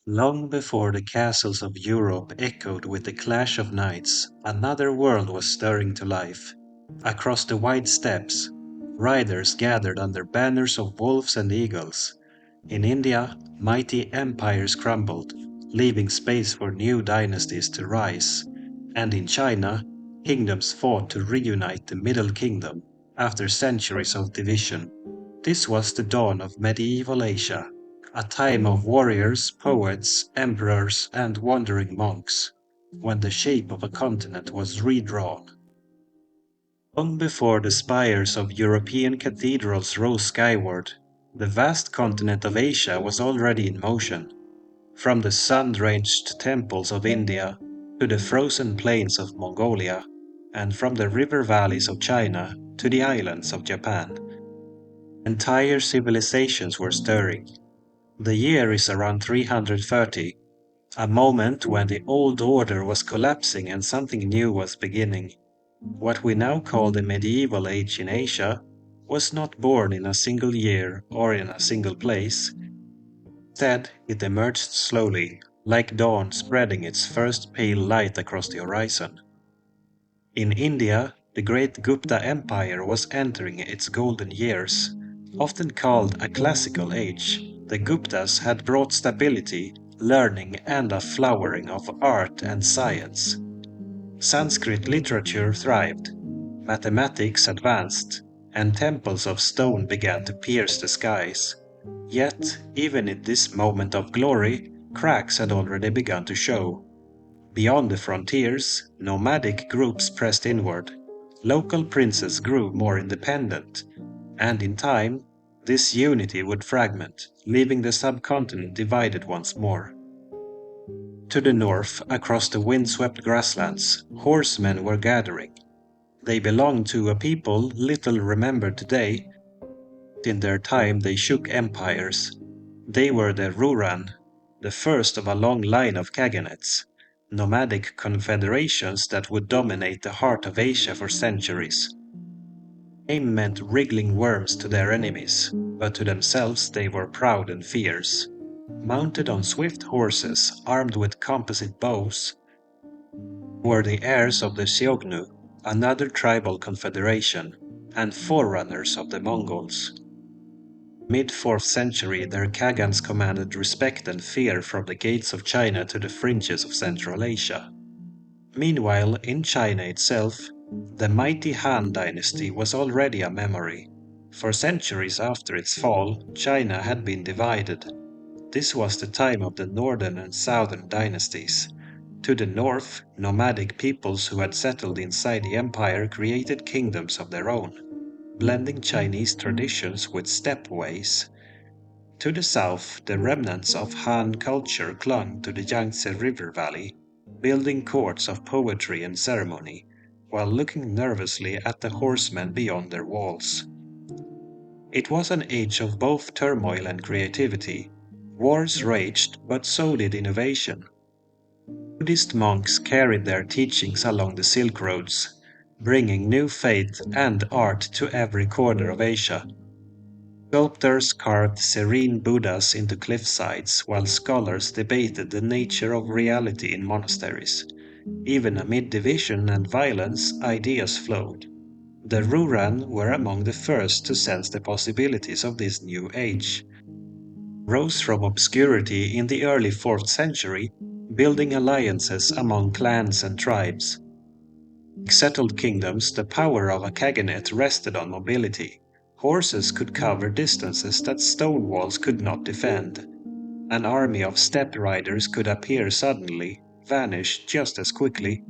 Long before the castles of Europe echoed with the clash of knights, another world was stirring to life. Across the wide steppes, riders gathered under banners of wolves and eagles. In India, mighty empires crumbled, leaving space for new dynasties to rise. And in China, kingdoms fought to reunite the Middle Kingdom after centuries of division. This was the dawn of medieval Asia, a time of warriors, poets, emperors, and wandering monks, when the shape of a continent was redrawn. Long before the spires of European cathedrals rose skyward, the vast continent of Asia was already in motion. From the sun-drenched temples of India to the frozen plains of Mongolia, and from the river valleys of China to the islands of Japan, entire civilizations were stirring. The year is around 330, a moment when the old order was collapsing and something new was beginning. What we now call the medieval age in Asia was not born in a single year or in a single place. Instead, it emerged slowly, like dawn spreading its first pale light across the horizon. In India, the great Gupta Empire was entering its golden years. Often called a classical age, the Guptas had brought stability, learning, and a flowering of art and science. Sanskrit literature thrived, mathematics advanced, and temples of stone began to pierce the skies. Yet, even in this moment of glory, cracks had already begun to show. Beyond the frontiers, nomadic groups pressed inward. Local princes grew more independent, and in time, this unity would fragment, leaving the subcontinent divided once more. To the north, across the windswept grasslands, horsemen were gathering. They belonged to a people little remembered today. In their time they shook empires. They were the Ruran, the first of a long line of kaganates, nomadic confederations that would dominate the heart of Asia for centuries. Name meant wriggling worms to their enemies, but to themselves they were proud and fierce. Mounted on swift horses, armed with composite bows, were the heirs of the Xiongnu, another tribal confederation, and forerunners of the Mongols. Mid-4th century, their Khagans commanded respect and fear from the gates of China to the fringes of Central Asia. Meanwhile, in China itself, the mighty Han dynasty was already a memory. For centuries after its fall, China had been divided. This was the time of the northern and southern dynasties. To the north, nomadic peoples who had settled inside the empire created kingdoms of their own, blending Chinese traditions with steppe ways. To the south, the remnants of Han culture clung to the Yangtze River Valley, building courts of poetry and ceremony, while looking nervously at the horsemen beyond their walls. It was an age of both turmoil and creativity. Wars raged, but so did innovation. Buddhist monks carried their teachings along the Silk Roads, bringing new faith and art to every corner of Asia. Sculptors carved serene Buddhas into cliff sides, while scholars debated the nature of reality in monasteries. Even amid division and violence, ideas flowed. The Ruran were among the first to sense the possibilities of this new age. Rose from obscurity in the early 4th century, building alliances among clans and tribes. In settled kingdoms, the power of a khaganate rested on mobility. Horses could cover distances that stone walls could not defend. An army of steppe riders could appear suddenly, vanish just as quickly,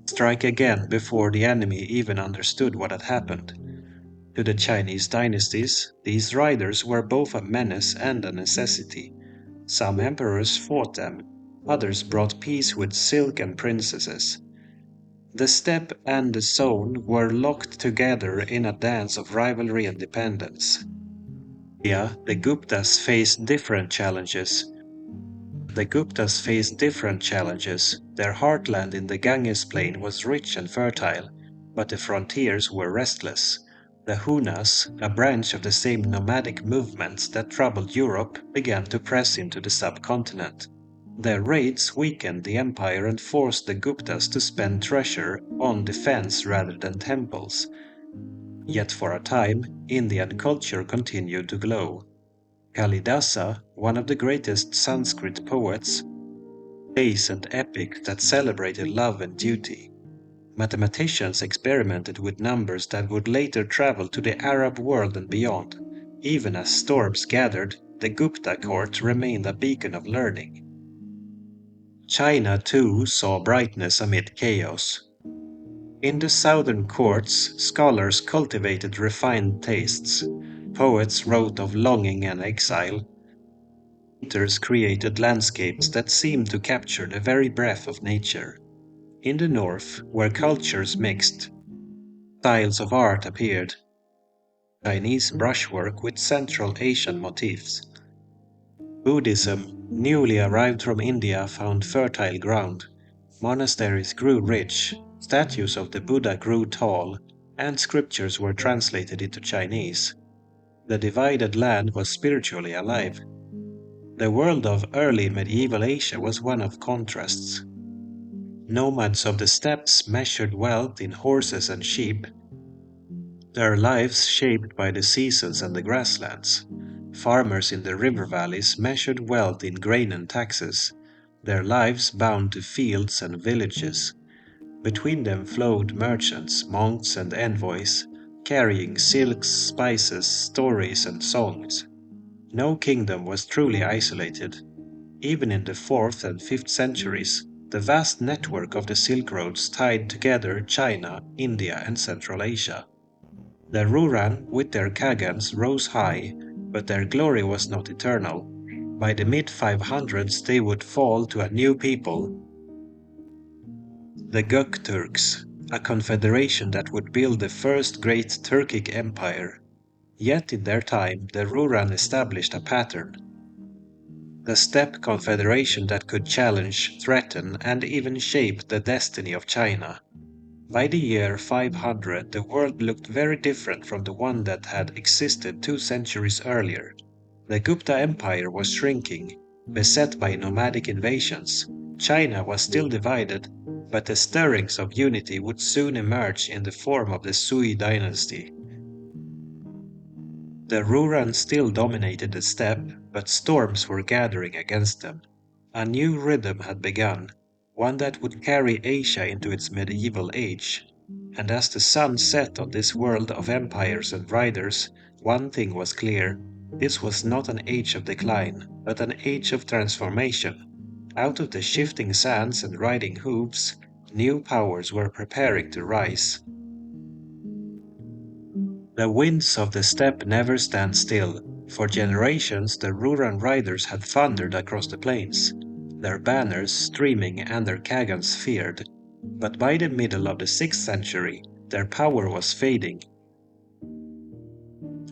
strike again before the enemy even understood what had happened. To the Chinese dynasties, these riders were both a menace and a necessity. Some emperors fought them, others brought peace with silk and princesses. The steppe and the zone were locked together in a dance of rivalry and dependence. Yeah, the Guptas faced different challenges. Their heartland in the Ganges plain was rich and fertile, but the frontiers were restless. The Hunas, a branch of the same nomadic movements that troubled Europe, began to press into the subcontinent. Their raids weakened the empire and forced the Guptas to spend treasure on defense rather than temples. Yet for a time, Indian culture continued to glow. Kalidasa, one of the greatest Sanskrit poets, plays an epic that celebrated love and duty. Mathematicians experimented with numbers that would later travel to the Arab world and beyond. Even as storms gathered, the Gupta court remained a beacon of learning. China too saw brightness amid chaos. In the southern courts, scholars cultivated refined tastes. Poets wrote of longing and exile. Painters created landscapes that seemed to capture the very breath of nature. In the north, where cultures mixed, styles of art appeared. Chinese brushwork with Central Asian motifs. Buddhism, newly arrived from India, found fertile ground. Monasteries grew rich, statues of the Buddha grew tall, and scriptures were translated into Chinese. The divided land was spiritually alive. The world of early medieval Asia was one of contrasts. Nomads of the steppes measured wealth in horses and sheep, their lives shaped by the seasons and the grasslands. Farmers in the river valleys measured wealth in grain and taxes, their lives bound to fields and villages. Between them flowed merchants, monks, and envoys, carrying silks, spices, stories, and songs. No kingdom was truly isolated. Even in the 4th and 5th centuries, the vast network of the Silk Roads tied together China, India, and Central Asia. The Ruran, with their Khagans, rose high, but their glory was not eternal. By the mid-500s they would fall to a new people, the Gökturks, a confederation that would build the first great Turkic empire. Yet in their time the Ruran established a pattern. The steppe confederation that could challenge, threaten, and even shape the destiny of China. By the year 500, the world looked very different from the one that had existed 2 centuries earlier. The Gupta Empire was shrinking, beset by nomadic invasions. China was still divided, but the stirrings of unity would soon emerge in the form of the Sui dynasty. The Ruran still dominated the steppe, but storms were gathering against them. A new rhythm had begun, one that would carry Asia into its medieval age. And as the sun set on this world of empires and riders, one thing was clear. This was not an age of decline, but an age of transformation. Out of the shifting sands and riding hooves, new powers were preparing to rise. The winds of the steppe never stand still. For generations, the Ruran riders had thundered across the plains, their banners streaming and their Khagans feared. But by the middle of the 6th century, their power was fading.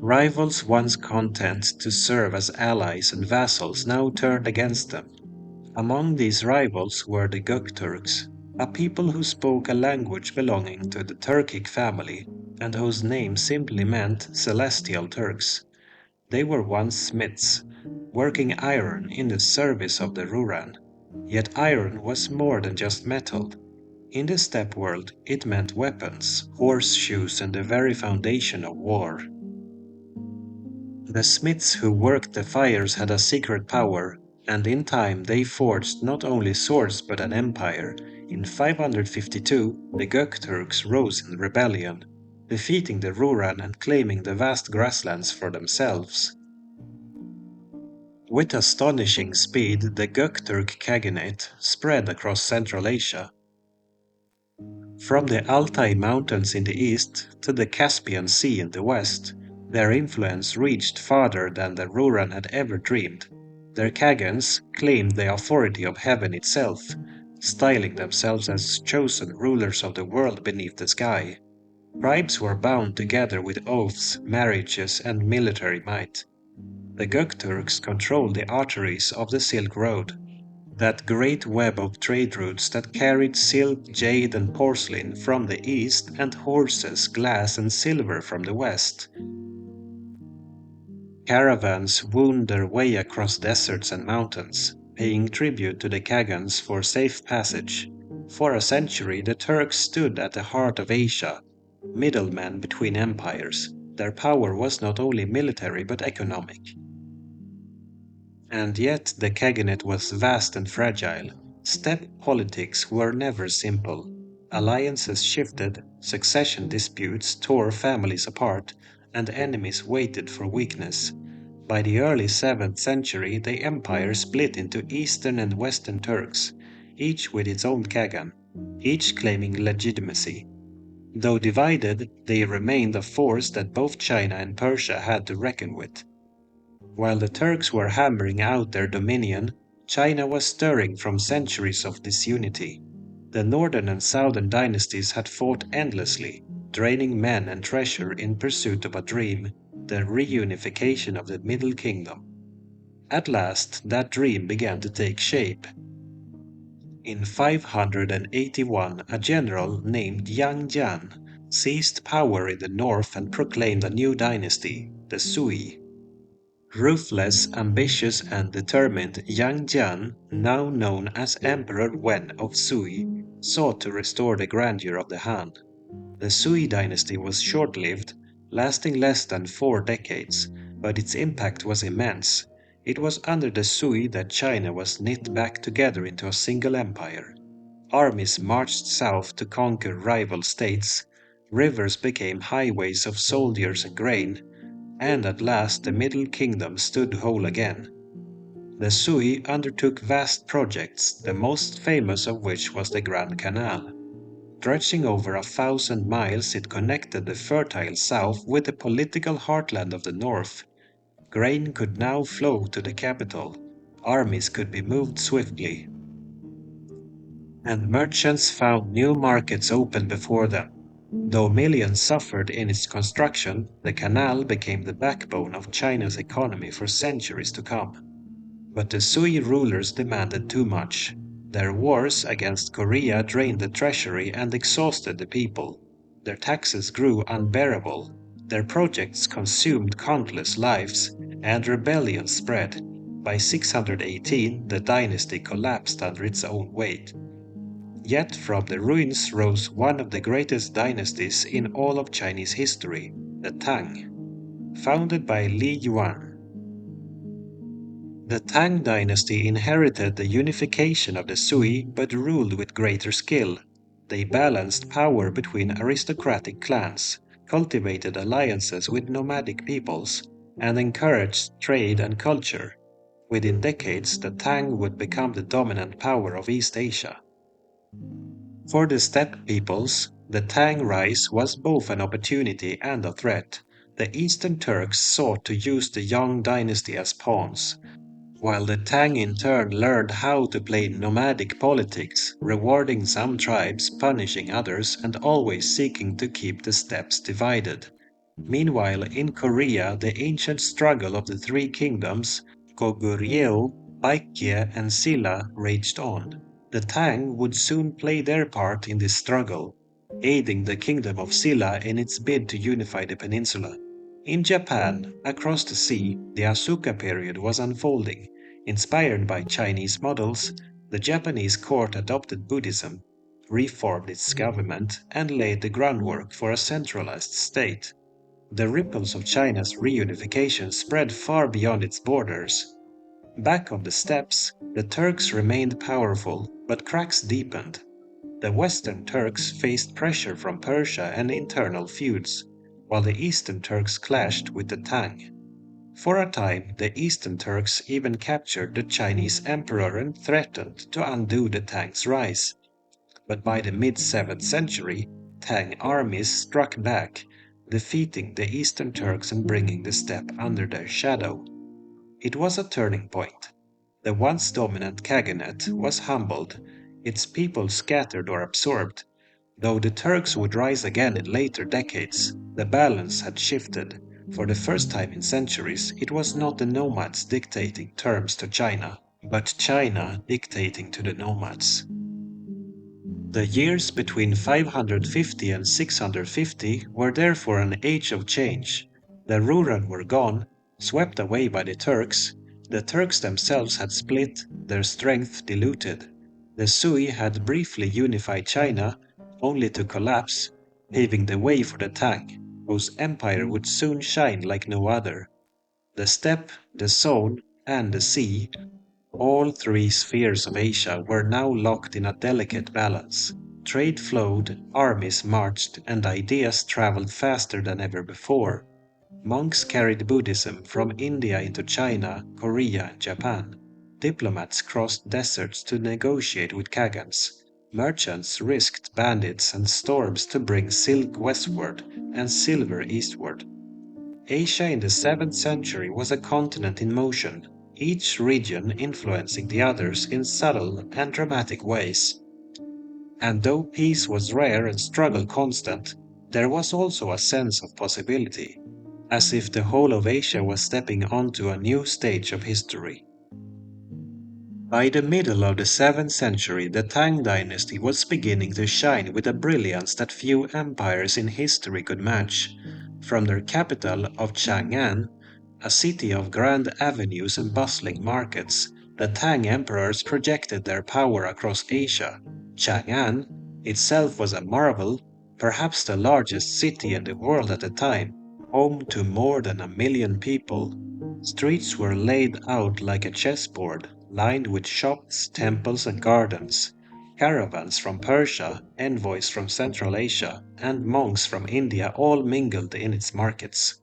Rivals once content to serve as allies and vassals now turned against them. Among these rivals were the Gökturks, a people who spoke a language belonging to the Turkic family and whose name simply meant Celestial Turks. They were once smiths, working iron in the service of the Ruran. Yet iron was more than just metal. In the steppe world, it meant weapons, horseshoes, and the very foundation of war. The smiths who worked the fires had a secret power, and in time they forged not only swords but an empire. In 552, the Gökturks rose in rebellion, defeating the Ruran and claiming the vast grasslands for themselves. With astonishing speed, the Gökturk Khaganate spread across Central Asia. From the Altai Mountains in the east to the Caspian Sea in the west, their influence reached farther than the Ruran had ever dreamed. Their Khagans claimed the authority of heaven itself, styling themselves as chosen rulers of the world beneath the sky. Tribes were bound together with oaths, marriages, and military might. The Gökturks controlled the arteries of the Silk Road. That great web of trade routes that carried silk, jade, and porcelain from the east and horses, glass, and silver from the west. Caravans wound their way across deserts and mountains, paying tribute to the Khagans for safe passage. For a century, the Turks stood at the heart of Asia, middlemen between empires. Their power was not only military but economic. And yet the Khaganate was vast and fragile. Steppe politics were never simple. Alliances shifted, succession disputes tore families apart, and enemies waited for weakness. By the early 7th century, the empire split into Eastern and Western Turks, each with its own Khagan, each claiming legitimacy. Though divided, they remained a force that both China and Persia had to reckon with. While the Turks were hammering out their dominion, China was stirring from centuries of disunity. The northern and southern dynasties had fought endlessly, draining men and treasure in pursuit of a dream, the reunification of the Middle Kingdom. At last, that dream began to take shape. In 581, a general named Yang Jian seized power in the north and proclaimed a new dynasty, the Sui. Ruthless, ambitious, and determined, Yang Jian, now known as Emperor Wen of Sui, sought to restore the grandeur of the Han. The Sui dynasty was short-lived, lasting less than 4 decades, but its impact was immense. It was under the Sui that China was knit back together into a single empire. Armies marched south to conquer rival states, rivers became highways of soldiers and grain, and at last the Middle Kingdom stood whole again. The Sui undertook vast projects, the most famous of which was the Grand Canal. Stretching over 1,000 miles, it connected the fertile south with the political heartland of the north. Grain could now flow to the capital, armies could be moved swiftly, and merchants found new markets open before them. Though millions suffered in its construction, the canal became the backbone of China's economy for centuries to come. But the Sui rulers demanded too much. Their wars against Korea drained the treasury and exhausted the people. Their taxes grew unbearable. Their projects consumed countless lives, and rebellion spread. By 618, the dynasty collapsed under its own weight. Yet from the ruins rose one of the greatest dynasties in all of Chinese history, the Tang, founded by Li Yuan. The Tang dynasty inherited the unification of the Sui but ruled with greater skill. They balanced power between aristocratic clans, cultivated alliances with nomadic peoples, and encouraged trade and culture. Within decades, the Tang would become the dominant power of East Asia. For the steppe peoples, the Tang rise was both an opportunity and a threat. The Eastern Turks sought to use the young dynasty as pawns, while the Tang in turn learned how to play nomadic politics, rewarding some tribes, punishing others, and always seeking to keep the steppes divided. Meanwhile, in Korea, the ancient struggle of the three kingdoms, Goguryeo, Baekje, and Silla, raged on. The Tang would soon play their part in this struggle, aiding the kingdom of Silla in its bid to unify the peninsula. In Japan, across the sea, the Asuka period was unfolding. Inspired by Chinese models, the Japanese court adopted Buddhism, reformed its government, and laid the groundwork for a centralized state. The ripples of China's reunification spread far beyond its borders. Back on the steppes, the Turks remained powerful, but cracks deepened. The Western Turks faced pressure from Persia and internal feuds, while the Eastern Turks clashed with the Tang. For a time, the Eastern Turks even captured the Chinese emperor and threatened to undo the Tang's rise. But by the mid-7th century, Tang armies struck back, defeating the Eastern Turks and bringing the steppe under their shadow. It was a turning point. The once dominant Khaganate was humbled, its people scattered or absorbed. Though the Turks would rise again in later decades, the balance had shifted. For the first time in centuries, it was not the nomads dictating terms to China. but China dictating to the nomads. The years between 550 and 650 were therefore an age of change. The Ruran were gone, swept away by the Turks. The Turks themselves had split, their strength diluted. The Sui had briefly unified China, only to collapse, paving the way for the Tang, whose empire would soon shine like no other. The steppe, the zone, and the sea, all three spheres of Asia were now locked in a delicate balance. Trade flowed, armies marched, and ideas traveled faster than ever before. Monks carried Buddhism from India into China, Korea, and Japan. Diplomats crossed deserts to negotiate with Khagans. Merchants risked bandits and storms to bring silk westward and silver eastward. Asia in the 7th century was a continent in motion, each region influencing the others in subtle and dramatic ways. And though peace was rare and struggle constant, there was also a sense of possibility, as if the whole of Asia was stepping onto a new stage of history. By the middle of the 7th century, the Tang dynasty was beginning to shine with a brilliance that few empires in history could match. From their capital of Chang'an, a city of grand avenues and bustling markets, the Tang emperors projected their power across Asia. Chang'an itself was a marvel, perhaps the largest city in the world at the time, home to more than 1 million people. Streets were laid out like a chessboard, lined with shops, temples, and gardens. Caravans from Persia, envoys from Central Asia, and monks from India all mingled in its markets.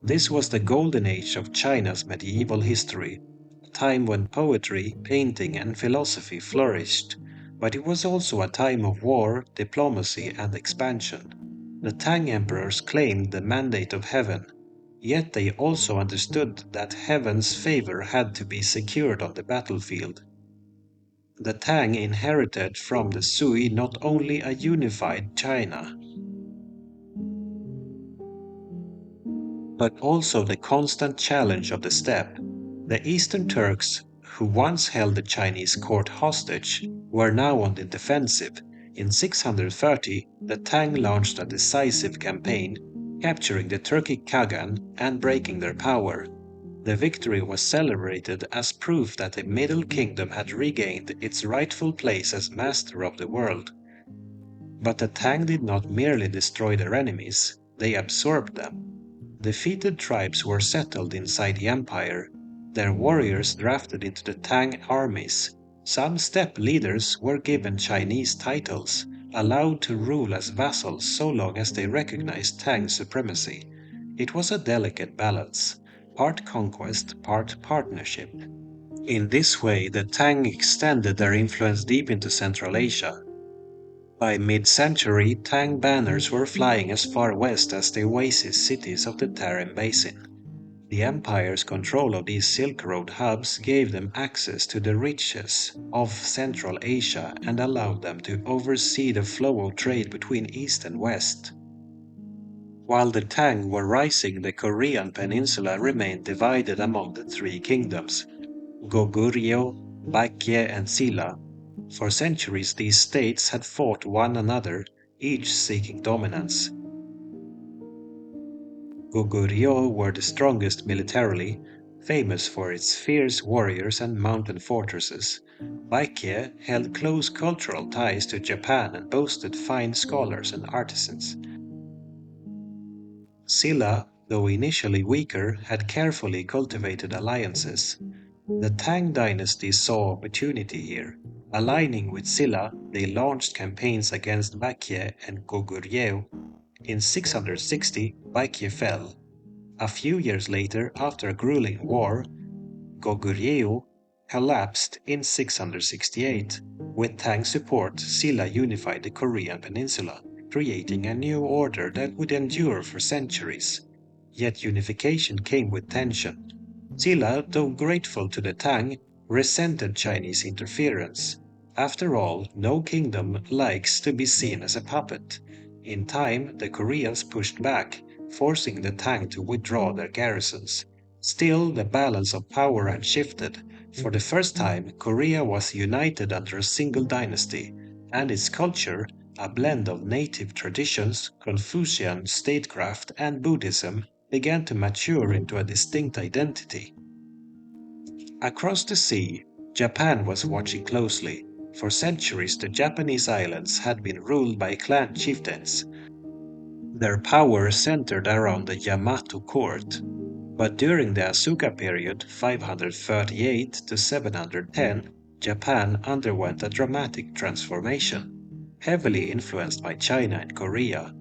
This was the golden age of China's medieval history, a time when poetry, painting, and philosophy flourished. But it was also a time of war, diplomacy, and expansion. The Tang emperors claimed the mandate of heaven, yet they also understood that heaven's favor had to be secured on the battlefield. The Tang inherited from the Sui not only a unified China, but also the constant challenge of the steppe. The Eastern Turks, who once held the Chinese court hostage, were now on the defensive. In 630, the Tang launched a decisive campaign, capturing the Turkic Khagan and breaking their power. The victory was celebrated as proof that the Middle Kingdom had regained its rightful place as master of the world. But the Tang did not merely destroy their enemies, they absorbed them. Defeated tribes were settled inside the empire, their warriors drafted into the Tang armies. Some steppe leaders were given Chinese titles, allowed to rule as vassals so long as they recognized Tang supremacy. It was a delicate balance, part conquest, part partnership. In this way, the Tang extended their influence deep into Central Asia. By mid-century, Tang banners were flying as far west as the oasis cities of the Tarim Basin. The empire's control of these Silk Road hubs gave them access to the riches of Central Asia and allowed them to oversee the flow of trade between East and West. While the Tang were rising, the Korean peninsula remained divided among the three kingdoms, Goguryeo, Baekje, and Silla. For centuries these states had fought one another, each seeking dominance. Goguryeo were the strongest militarily, famous for its fierce warriors and mountain fortresses. Baekje held close cultural ties to Japan and boasted fine scholars and artisans. Silla, though initially weaker, had carefully cultivated alliances. The Tang dynasty saw opportunity here. Aligning with Silla, they launched campaigns against Baekje and Goguryeo. In 660, Baekje fell. A few years later, after a grueling war, Goguryeo collapsed in 668. With Tang support, Silla unified the Korean peninsula, creating a new order that would endure for centuries. Yet unification came with tension. Silla, though grateful to the Tang, resented Chinese interference. After all, no kingdom likes to be seen as a puppet. In time, the Koreans pushed back, forcing the Tang to withdraw their garrisons. Still, the balance of power had shifted. For the first time, Korea was united under a single dynasty, and its culture, a blend of native traditions, Confucian statecraft, and Buddhism, began to mature into a distinct identity. Across the sea, Japan was watching closely. For centuries, the Japanese islands had been ruled by clan chieftains. Their power centered around the Yamato court. But during the Asuka period, 538 to 710, Japan underwent a dramatic transformation. Heavily influenced by China and Korea,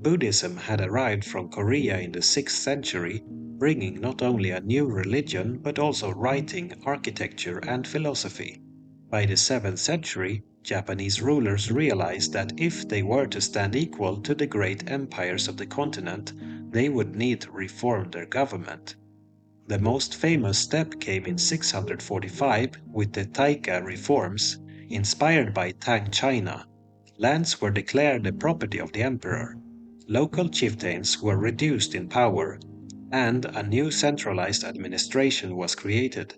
Buddhism had arrived from Korea in the 6th century, bringing not only a new religion but also writing, architecture, and philosophy. By the 7th century, Japanese rulers realized that if they were to stand equal to the great empires of the continent, they would need to reform their government. The most famous step came in 645 with the Taika reforms, inspired by Tang China. Lands were declared the property of the emperor. Local chieftains were reduced in power, and a new centralized administration was created.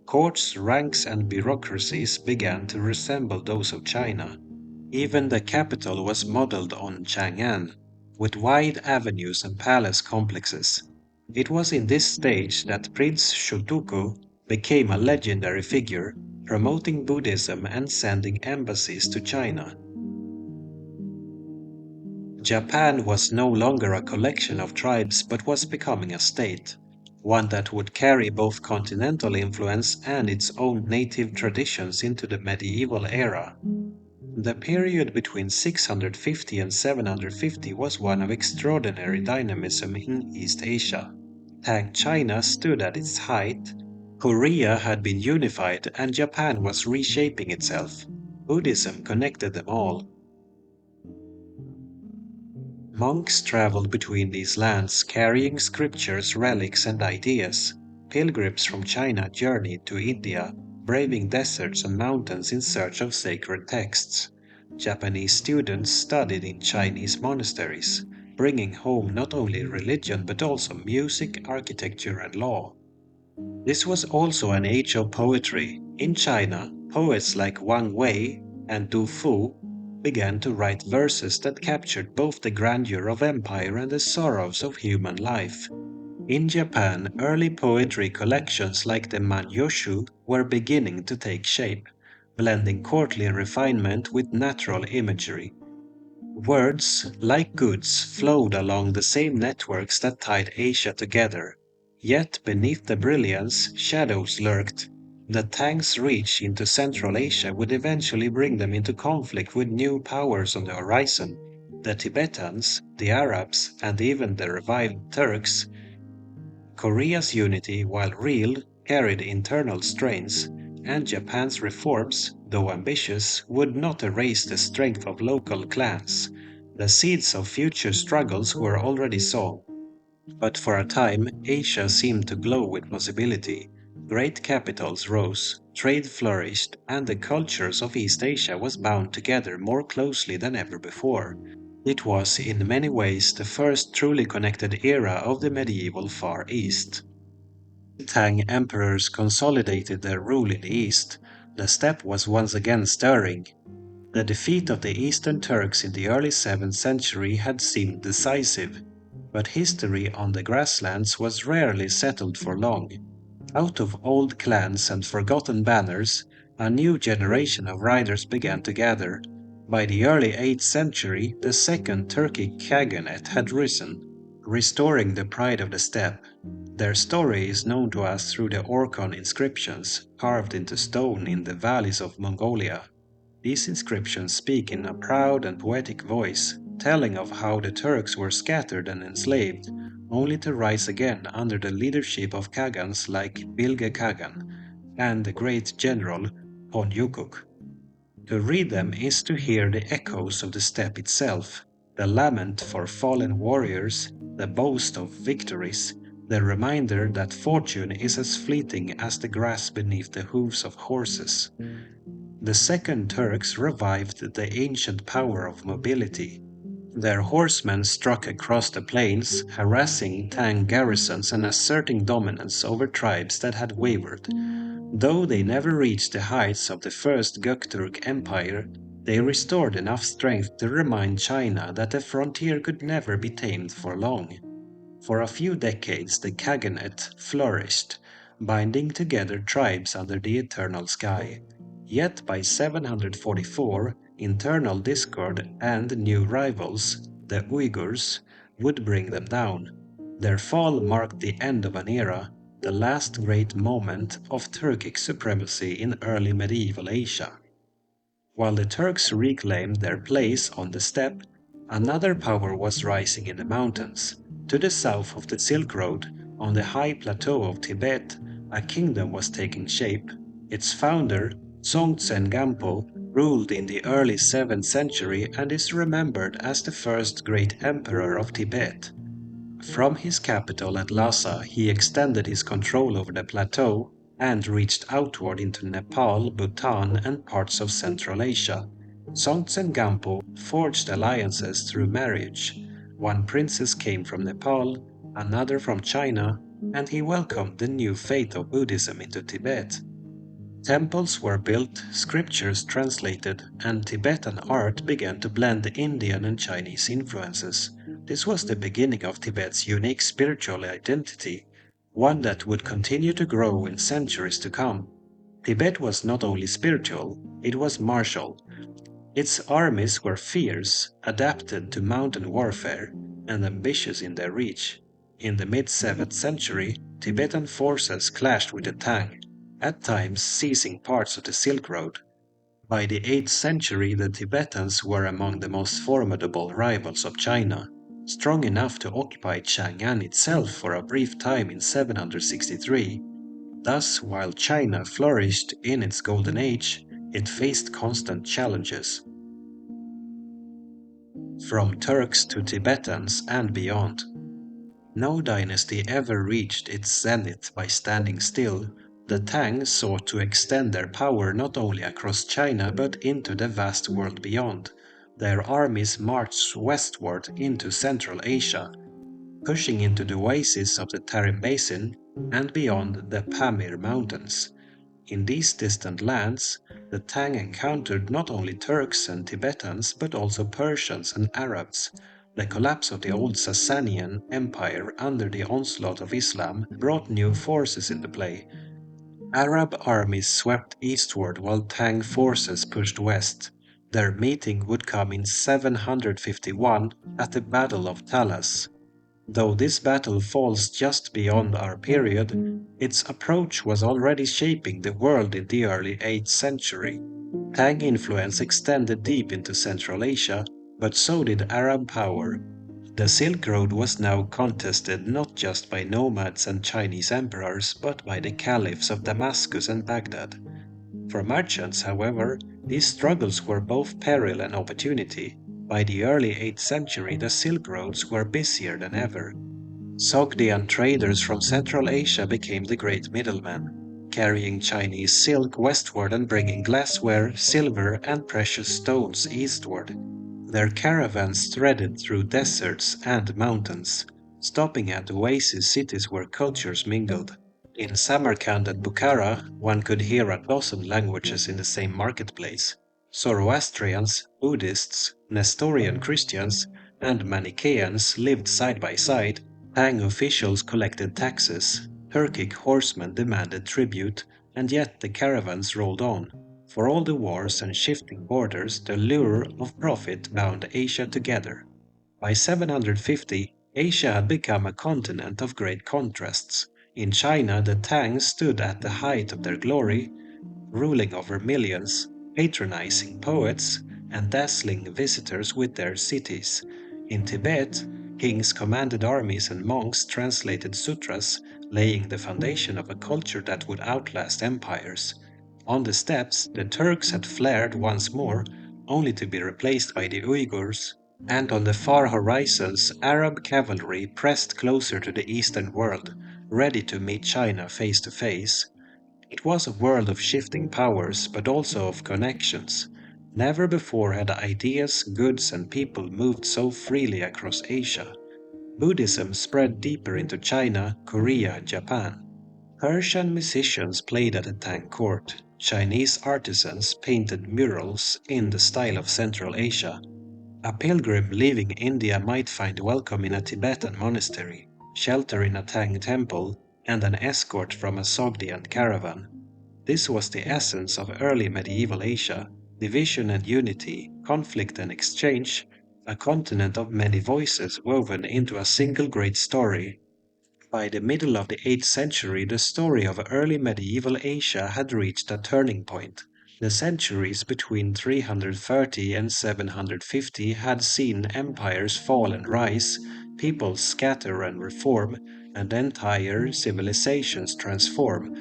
Courts, ranks, and bureaucracies began to resemble those of China. Even the capital was modeled on Chang'an, with wide avenues and palace complexes. It was in this stage that Prince Shotoku became a legendary figure, promoting Buddhism and sending embassies to China. Japan was no longer a collection of tribes but was becoming a state, one that would carry both continental influence and its own native traditions into the medieval era. The period between 650 and 750 was one of extraordinary dynamism in East Asia. Tang China stood at its height, Korea had been unified, and Japan was reshaping itself. Buddhism connected them all. Monks traveled between these lands carrying scriptures, relics, and ideas. Pilgrims from China journeyed to India, braving deserts and mountains in search of sacred texts. Japanese students studied in Chinese monasteries, bringing home not only religion but also music, architecture, and law. This was also an age of poetry. In China, poets like Wang Wei and Du Fu began to write verses that captured both the grandeur of empire and the sorrows of human life. In Japan, early poetry collections like the Manyoshu were beginning to take shape, blending courtly refinement with natural imagery. Words, like goods, flowed along the same networks that tied Asia together. Yet beneath the brilliance, shadows lurked. The Tang's reach into Central Asia would eventually bring them into conflict with new powers on the horizon. The Tibetans, the Arabs, and even the revived Turks. Korea's unity, while real, carried internal strains, and Japan's reforms, though ambitious, would not erase the strength of local clans. The seeds of future struggles were already sown. But for a time, Asia seemed to glow with possibility. Great capitals rose, trade flourished, and the cultures of East Asia was bound together more closely than ever before. It was in many ways the first truly connected era of the medieval Far East. Tang emperors consolidated their rule in the east. The steppe was once again stirring. The defeat of the Eastern Turks in the early 7th century had seemed decisive, but history on the grasslands was rarely settled for long. Out of old clans and forgotten banners, a new generation of riders began to gather. By the early 8th century, the second Turkic Khaganate had risen, restoring the pride of the steppe. Their story is known to us through the Orkhon inscriptions carved into stone in the valleys of Mongolia. These inscriptions speak in a proud and poetic voice, telling of how the Turks were scattered and enslaved, only to rise again under the leadership of Khagans like Bilge Khagan and the great general Ponyukuk. To read them is to hear the echoes of the steppe itself, the lament for fallen warriors, the boast of victories, the reminder that fortune is as fleeting as the grass beneath the hooves of horses. The Second Turks revived the ancient power of mobility. Their horsemen struck across the plains, harassing Tang garrisons and asserting dominance over tribes that had wavered. Though they never reached the heights of the first Göktürk Empire, they restored enough strength to remind China that the frontier could never be tamed for long. For a few decades the Khaganate flourished, binding together tribes under the eternal sky. Yet by 744, internal discord and new rivals, the Uyghurs, would bring them down. Their fall marked the end of an era, the last great moment of Turkic supremacy in early medieval Asia. While the Turks reclaimed their place on the steppe, another power was rising in the mountains. To the south of the Silk Road, on the high plateau of Tibet, a kingdom was taking shape. Its founder, Dzongtsen Gampo, ruled in the early 7th century and is remembered as the first great emperor of Tibet. From his capital at Lhasa, he extended his control over the plateau and reached outward into Nepal, Bhutan, and parts of Central Asia. Songtsen Gampo forged alliances through marriage. One princess came from Nepal, another from China, and he welcomed the new faith of Buddhism into Tibet. Temples were built, scriptures translated, and Tibetan art began to blend Indian and Chinese influences. This was the beginning of Tibet's unique spiritual identity, one that would continue to grow in centuries to come. Tibet was not only spiritual, it was martial. Its armies were fierce, adapted to mountain warfare, and ambitious in their reach. In the mid 7th century, Tibetan forces clashed with the Tang, at times seizing parts of the Silk Road. By the 8th century, the Tibetans were among the most formidable rivals of China, strong enough to occupy Chang'an itself for a brief time in 763. Thus, while China flourished in its golden age, it faced constant challenges from Turks to Tibetans and beyond. No dynasty ever reached its zenith by standing still. The Tang sought to extend their power not only across China but into the vast world beyond. Their armies marched westward into Central Asia, pushing into the oases of the Tarim Basin and beyond the Pamir Mountains. In these distant lands, the Tang encountered not only Turks and Tibetans but also Persians and Arabs. The collapse of the old Sasanian Empire under the onslaught of Islam brought new forces into play. Arab armies swept eastward while Tang forces pushed west. Their meeting would come in 751 at the Battle of Talas. Though this battle falls just beyond our period, its approach was already shaping the world in the early 8th century. Tang influence extended deep into Central Asia, but so did Arab power. The Silk Road was now contested not just by nomads and Chinese emperors, but by the caliphs of Damascus and Baghdad. For merchants, however, these struggles were both peril and opportunity. By the early 8th century, the Silk Roads were busier than ever. Sogdian traders from Central Asia became the great middlemen, carrying Chinese silk westward and bringing glassware, silver, and precious stones eastward. Their caravans threaded through deserts and mountains, stopping at oasis cities where cultures mingled. In Samarkand and Bukhara, one could hear a dozen languages in the same marketplace. Zoroastrians, Buddhists, Nestorian Christians, and Manichaeans lived side by side. Tang officials collected taxes, Turkic horsemen demanded tribute, and yet the caravans rolled on. For all the wars and shifting borders, the lure of profit bound Asia together. By 750, Asia had become a continent of great contrasts. In China, the Tang stood at the height of their glory, ruling over millions, patronizing poets, and dazzling visitors with their cities. In Tibet, kings commanded armies and monks translated sutras, laying the foundation of a culture that would outlast empires. On the steppes, the Turks had flared once more, only to be replaced by the Uyghurs, and on the far horizons, Arab cavalry pressed closer to the Eastern world, ready to meet China face to face. It was a world of shifting powers, but also of connections. Never before had ideas, goods, and people moved so freely across Asia. Buddhism spread deeper into China, Korea, and Japan. Persian musicians played at the Tang court. Chinese artisans painted murals in the style of Central Asia. A pilgrim leaving India might find welcome in a Tibetan monastery, shelter in a Tang temple, and an escort from a Sogdian caravan. This was the essence of early medieval Asia: division and unity, conflict and exchange, a continent of many voices woven into a single great story. By the middle of the 8th century, the story of early medieval Asia had reached a turning point. The centuries between 330 and 750 had seen empires fall and rise, peoples scatter and reform, and entire civilizations transform.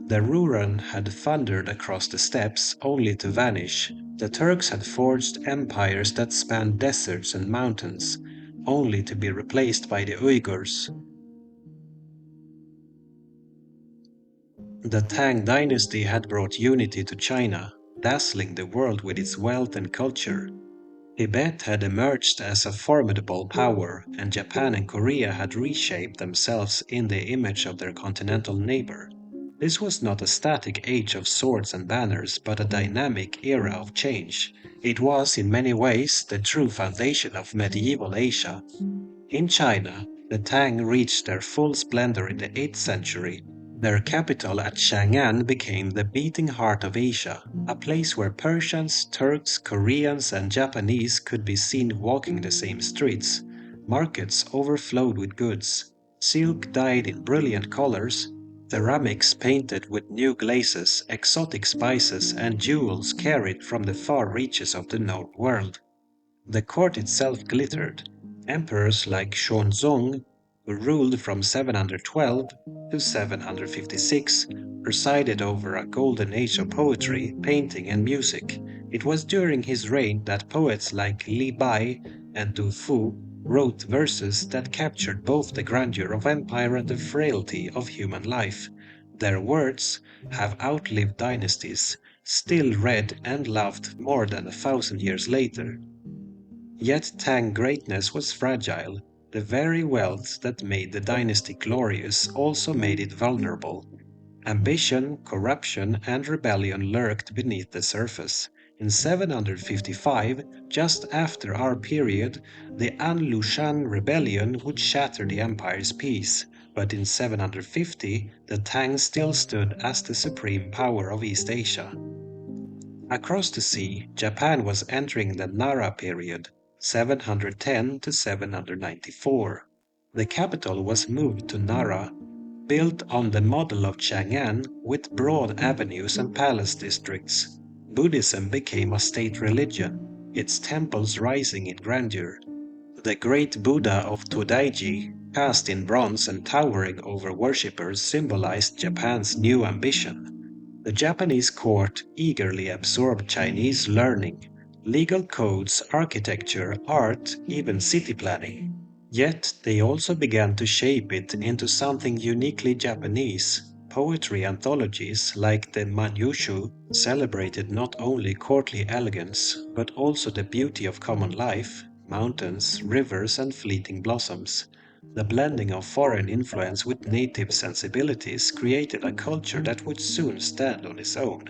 The Ruran had thundered across the steppes only to vanish. The Turks had forged empires that spanned deserts and mountains, only to be replaced by the Uyghurs. The Tang dynasty had brought unity to China, dazzling the world with its wealth and culture. Tibet had emerged as a formidable power, and Japan and Korea had reshaped themselves in the image of their continental neighbor. This was not a static age of swords and banners, but a dynamic era of change. It was, in many ways, the true foundation of medieval Asia. In China, the Tang reached their full splendor in the 8th century. Their capital at Chang'an became the beating heart of Asia, a place where Persians, Turks, Koreans, and Japanese could be seen walking the same streets. Markets overflowed with goods, silk dyed in brilliant colors, ceramics painted with new glazes, exotic spices, and jewels carried from the far reaches of the known world. The court itself glittered. Emperors like Xuanzong, who ruled from 712 to 756, presided over a golden age of poetry, painting, and music. It was during his reign that poets like Li Bai and Du Fu wrote verses that captured both the grandeur of empire and the frailty of human life. Their words have outlived dynasties, still read and loved more than 1,000 years later. Yet Tang greatness was fragile. The very wealth that made the dynasty glorious also made it vulnerable. Ambition, corruption, and rebellion lurked beneath the surface. In 755, just after our period, the An-Lushan rebellion would shatter the empire's peace, but in 750 the Tang still stood as the supreme power of East Asia. Across the sea, Japan was entering the Nara period, 710 to 794. The capital was moved to Nara, built on the model of Chang'an with broad avenues and palace districts. Buddhism became a state religion, its temples rising in grandeur. The great Buddha of Todaiji, cast in bronze and towering over worshippers, symbolized Japan's new ambition. The Japanese court eagerly absorbed Chinese learning, legal codes, architecture, art, even city planning. Yet they also began to shape it into something uniquely Japanese. Poetry anthologies like the Manyushu celebrated not only courtly elegance, but also the beauty of common life, mountains, rivers, and fleeting blossoms. The blending of foreign influence with native sensibilities created a culture that would soon stand on its own.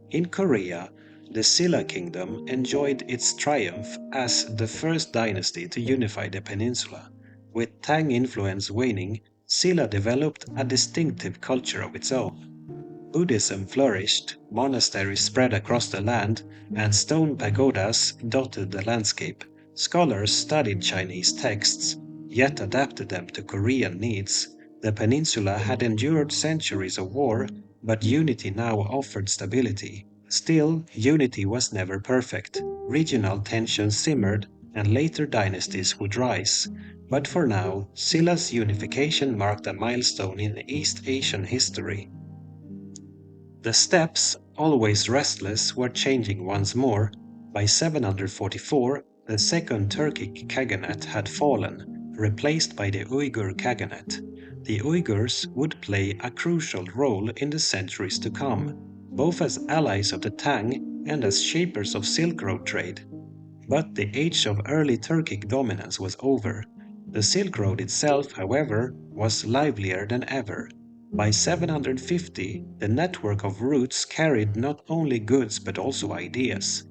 In Korea, the Silla kingdom enjoyed its triumph as the first dynasty to unify the peninsula. With Tang influence waning, Silla developed a distinctive culture of its own. Buddhism flourished, monasteries spread across the land, and stone pagodas dotted the landscape. Scholars studied Chinese texts, yet adapted them to Korean needs. The peninsula had endured centuries of war, but unity now offered stability. Still, unity was never perfect. Regional tensions simmered, and later dynasties would rise. But for now, Silla's unification marked a milestone in East Asian history. The steppes, always restless, were changing once more. By 744, the Second Turkic Khaganate had fallen, replaced by the Uyghur Khaganate. The Uyghurs would play a crucial role in the centuries to come, both as allies of the Tang and as shapers of Silk Road trade. But the age of early Turkic dominance was over. The Silk Road itself, however, was livelier than ever. By 750, the network of routes carried not only goods but also ideas.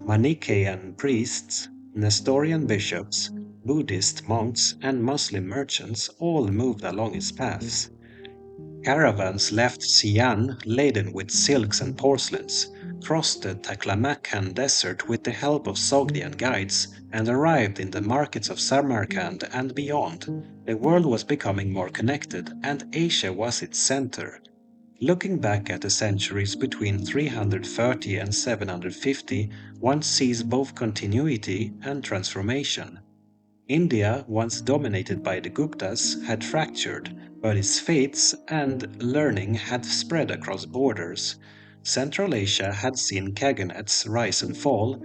Manichaean priests, Nestorian bishops, Buddhist monks, and Muslim merchants all moved along its paths. Caravans left Xi'an laden with silks and porcelains, crossed the Taklamakan desert with the help of Sogdian guides, and arrived in the markets of Samarkand and beyond. The world was becoming more connected, and Asia was its center. Looking back at the centuries between 330 and 750, one sees both continuity and transformation. India, once dominated by the Guptas, had fractured, but its faiths and learning had spread across borders. Central Asia had seen kaganates rise and fall,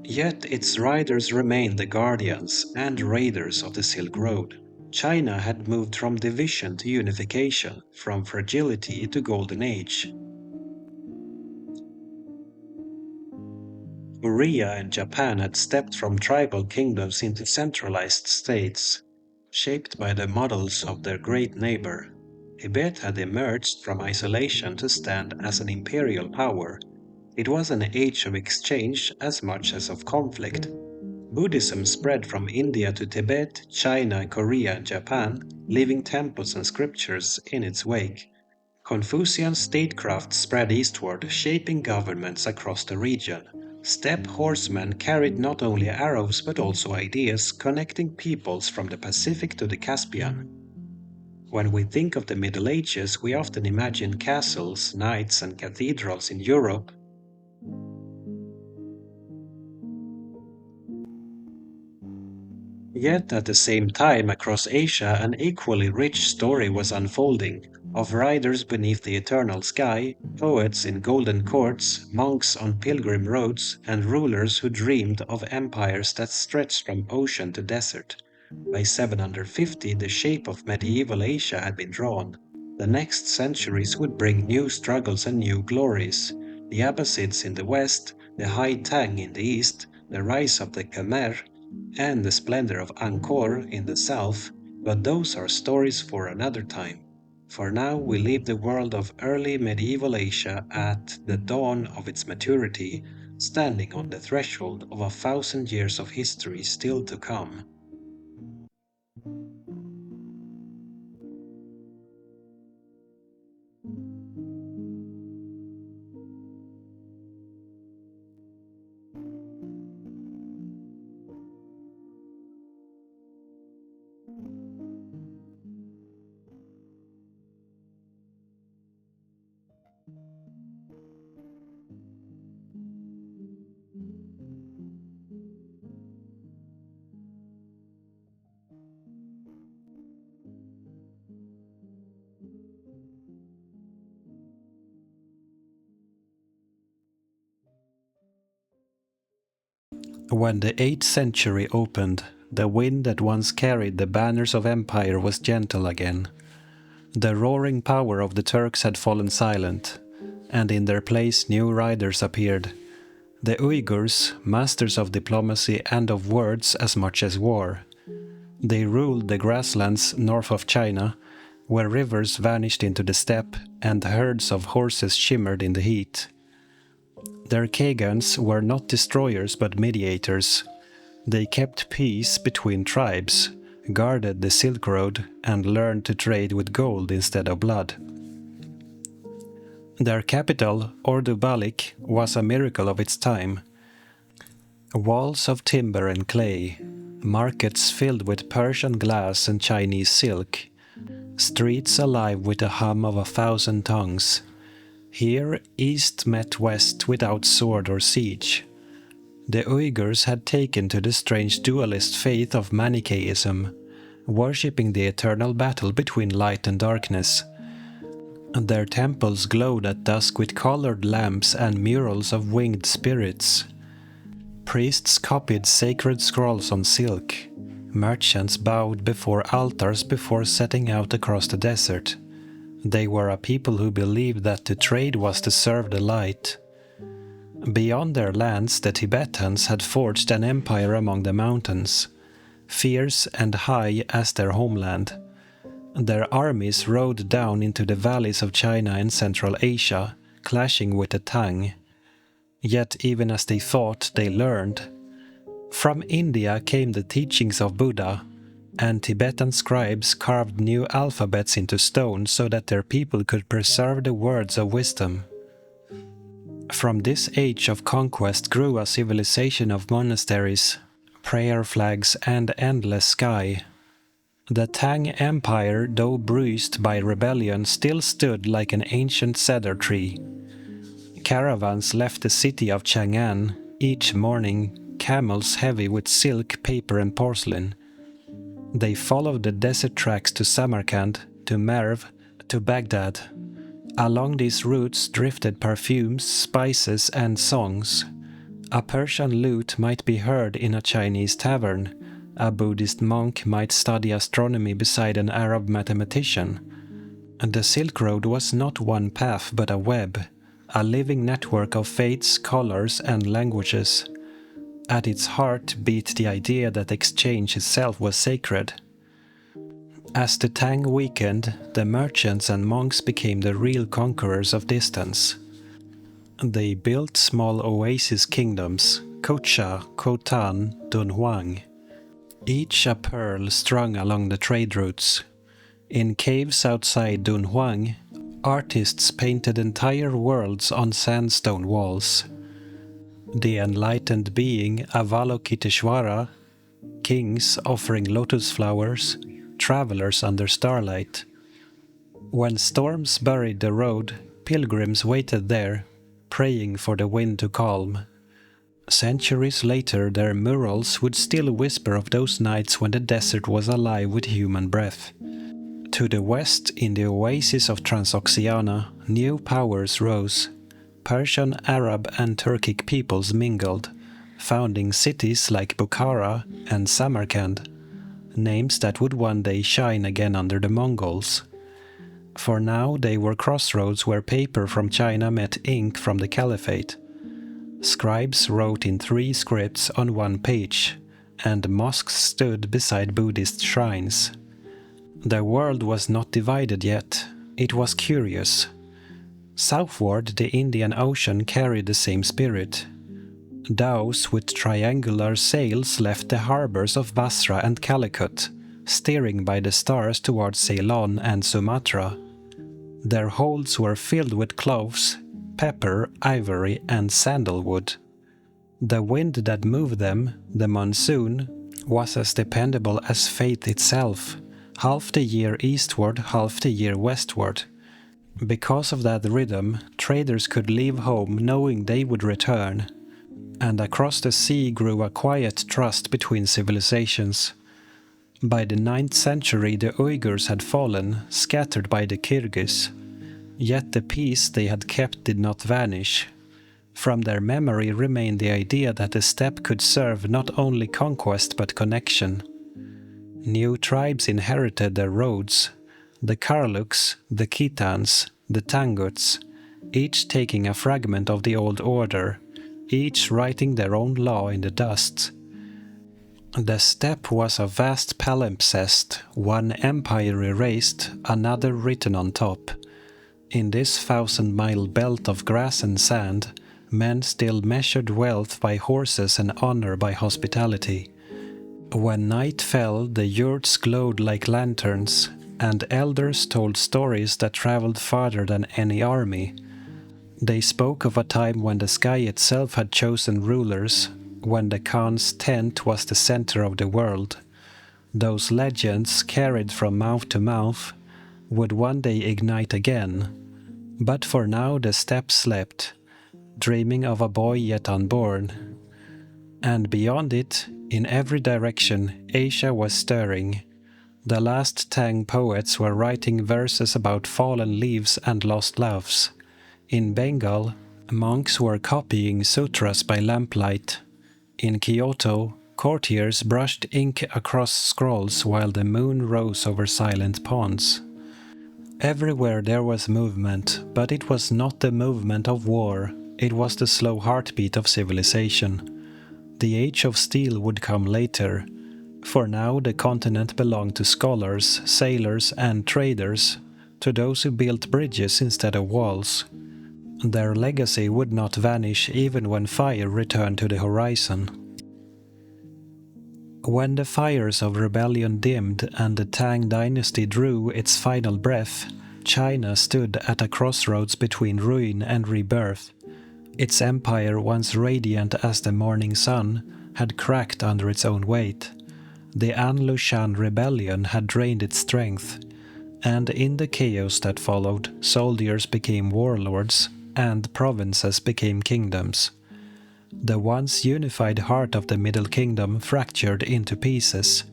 yet its riders remained the guardians and raiders of the Silk Road. China had moved from division to unification, from fragility to golden age. Korea and Japan had stepped from tribal kingdoms into centralized states, shaped by the models of their great neighbor. Tibet had emerged from isolation to stand as an imperial power. It was an age of exchange as much as of conflict. Buddhism spread from India to Tibet, China, Korea, and Japan, leaving temples and scriptures in its wake. Confucian statecraft spread eastward, shaping governments across the region. Steppe horsemen carried not only arrows but also ideas, connecting peoples from the Pacific to the Caspian. When we think of the Middle Ages, we often imagine castles, knights, and cathedrals in Europe. Yet at the same time, across Asia, an equally rich story was unfolding, of riders beneath the eternal sky, poets in golden courts, monks on pilgrim roads, and rulers who dreamed of empires that stretched from ocean to desert. By 750, the shape of medieval Asia had been drawn. The next centuries would bring new struggles and new glories. The Abbasids in the west, the High Tang in the east, the rise of the Khmer, and the splendor of Angkor in the south, but those are stories for another time. For now, we leave the world of early medieval Asia at the dawn of its maturity, standing on the threshold of 1,000 years of history still to come. When the 8th century opened, the wind that once carried the banners of empire was gentle again. The roaring power of the Turks had fallen silent, and in their place new riders appeared. The Uyghurs, masters of diplomacy and of words as much as war. They ruled the grasslands north of China, where rivers vanished into the steppe and herds of horses shimmered in the heat. Their Khagans were not destroyers but mediators. They kept peace between tribes, guarded the Silk Road, and learned to trade with gold instead of blood. Their capital, Ordubalik, was a miracle of its time. Walls of timber and clay, markets filled with Persian glass and Chinese silk, streets alive with the hum of 1,000 tongues. Here East met West without sword or siege. The Uyghurs had taken to the strange dualist faith of Manichaeism, worshipping the eternal battle between light and darkness. Their temples glowed at dusk with colored lamps and murals of winged spirits. Priests copied sacred scrolls on silk. Merchants bowed before altars before setting out across the desert. They were a people who believed that to trade was to serve the light. Beyond their lands, the Tibetans had forged an empire among the mountains, fierce and high as their homeland. Their armies rode down into the valleys of China and Central Asia, clashing with the Tang. Yet even as they fought, they learned. From India came the teachings of Buddha, and Tibetan scribes carved new alphabets into stone so that their people could preserve the words of wisdom. From this age of conquest grew a civilization of monasteries, prayer flags, and endless sky. The Tang Empire, though bruised by rebellion, still stood like an ancient cedar tree. Caravans left the city of Chang'an each morning, camels heavy with silk, paper, and porcelain. They followed the desert tracks to Samarkand, to Merv, to Baghdad. Along these routes drifted perfumes, spices, and songs. A Persian lute might be heard in a Chinese tavern. A Buddhist monk might study astronomy beside an Arab mathematician. And the Silk Road was not one path but a web, a living network of faiths, colors, and languages. At its heart beat the idea that exchange itself was sacred. As the Tang weakened, the merchants and monks became the real conquerors of distance. They built small oasis kingdoms, Kocha, Khotan, Dunhuang, each a pearl strung along the trade routes. In caves outside Dunhuang, artists painted entire worlds on sandstone walls. The enlightened being Avalokiteshvara, kings offering lotus flowers, travelers under starlight. When storms buried the road, pilgrims waited there, praying for the wind to calm. Centuries later, their murals would still whisper of those nights when the desert was alive with human breath. To the west, in the oasis of Transoxiana, new powers rose. Persian, Arab, and Turkic peoples mingled, founding cities like Bukhara and Samarkand, names that would one day shine again under the Mongols. For now, they were crossroads where paper from China met ink from the Caliphate. Scribes wrote in 3 scripts on 1 page, and mosques stood beside Buddhist shrines. The world was not divided yet. It was curious. Southward, the Indian Ocean carried the same spirit. Dhows with triangular sails left the harbors of Basra and Calicut, steering by the stars towards Ceylon and Sumatra. Their holds were filled with cloves, pepper, ivory, and sandalwood. The wind that moved them, the monsoon, was as dependable as fate itself, half the year eastward, half the year westward. Because of that rhythm, traders could leave home knowing they would return, and across the sea grew a quiet trust between civilizations. By the 9th century, the Uyghurs had fallen, scattered by the Kyrgyz. Yet the peace they had kept did not vanish. From their memory remained the idea that the steppe could serve not only conquest but connection. New tribes inherited their roads, the Karluks, the Khitans, the Tanguts, each taking a fragment of the old order, each writing their own law in the dust. The steppe was a vast palimpsest, one empire erased, another written on top. In this 1,000-mile belt of grass and sand, men still measured wealth by horses and honor by hospitality. When night fell, the yurts glowed like lanterns, and elders told stories that traveled farther than any army. They spoke of a time when the sky itself had chosen rulers, when the Khan's tent was the center of the world. Those legends, carried from mouth to mouth, would one day ignite again. But for now the steppe slept, dreaming of a boy yet unborn. And beyond it, in every direction, Asia was stirring. The last Tang poets were writing verses about fallen leaves and lost loves. In Bengal, monks were copying sutras by lamplight. In Kyoto, courtiers brushed ink across scrolls while the moon rose over silent ponds. Everywhere there was movement, but it was not the movement of war, it was the slow heartbeat of civilization. The age of steel would come later. For now, the continent belonged to scholars, sailors, and traders, to those who built bridges instead of walls. Their legacy would not vanish even when fire returned to the horizon. When the fires of rebellion dimmed and the Tang dynasty drew its final breath, China stood at a crossroads between ruin and rebirth. Its empire, once radiant as the morning sun, had cracked under its own weight. The An Lushan rebellion had drained its strength, and in the chaos that followed, soldiers became warlords and provinces became kingdoms. The once unified heart of the Middle Kingdom fractured into pieces,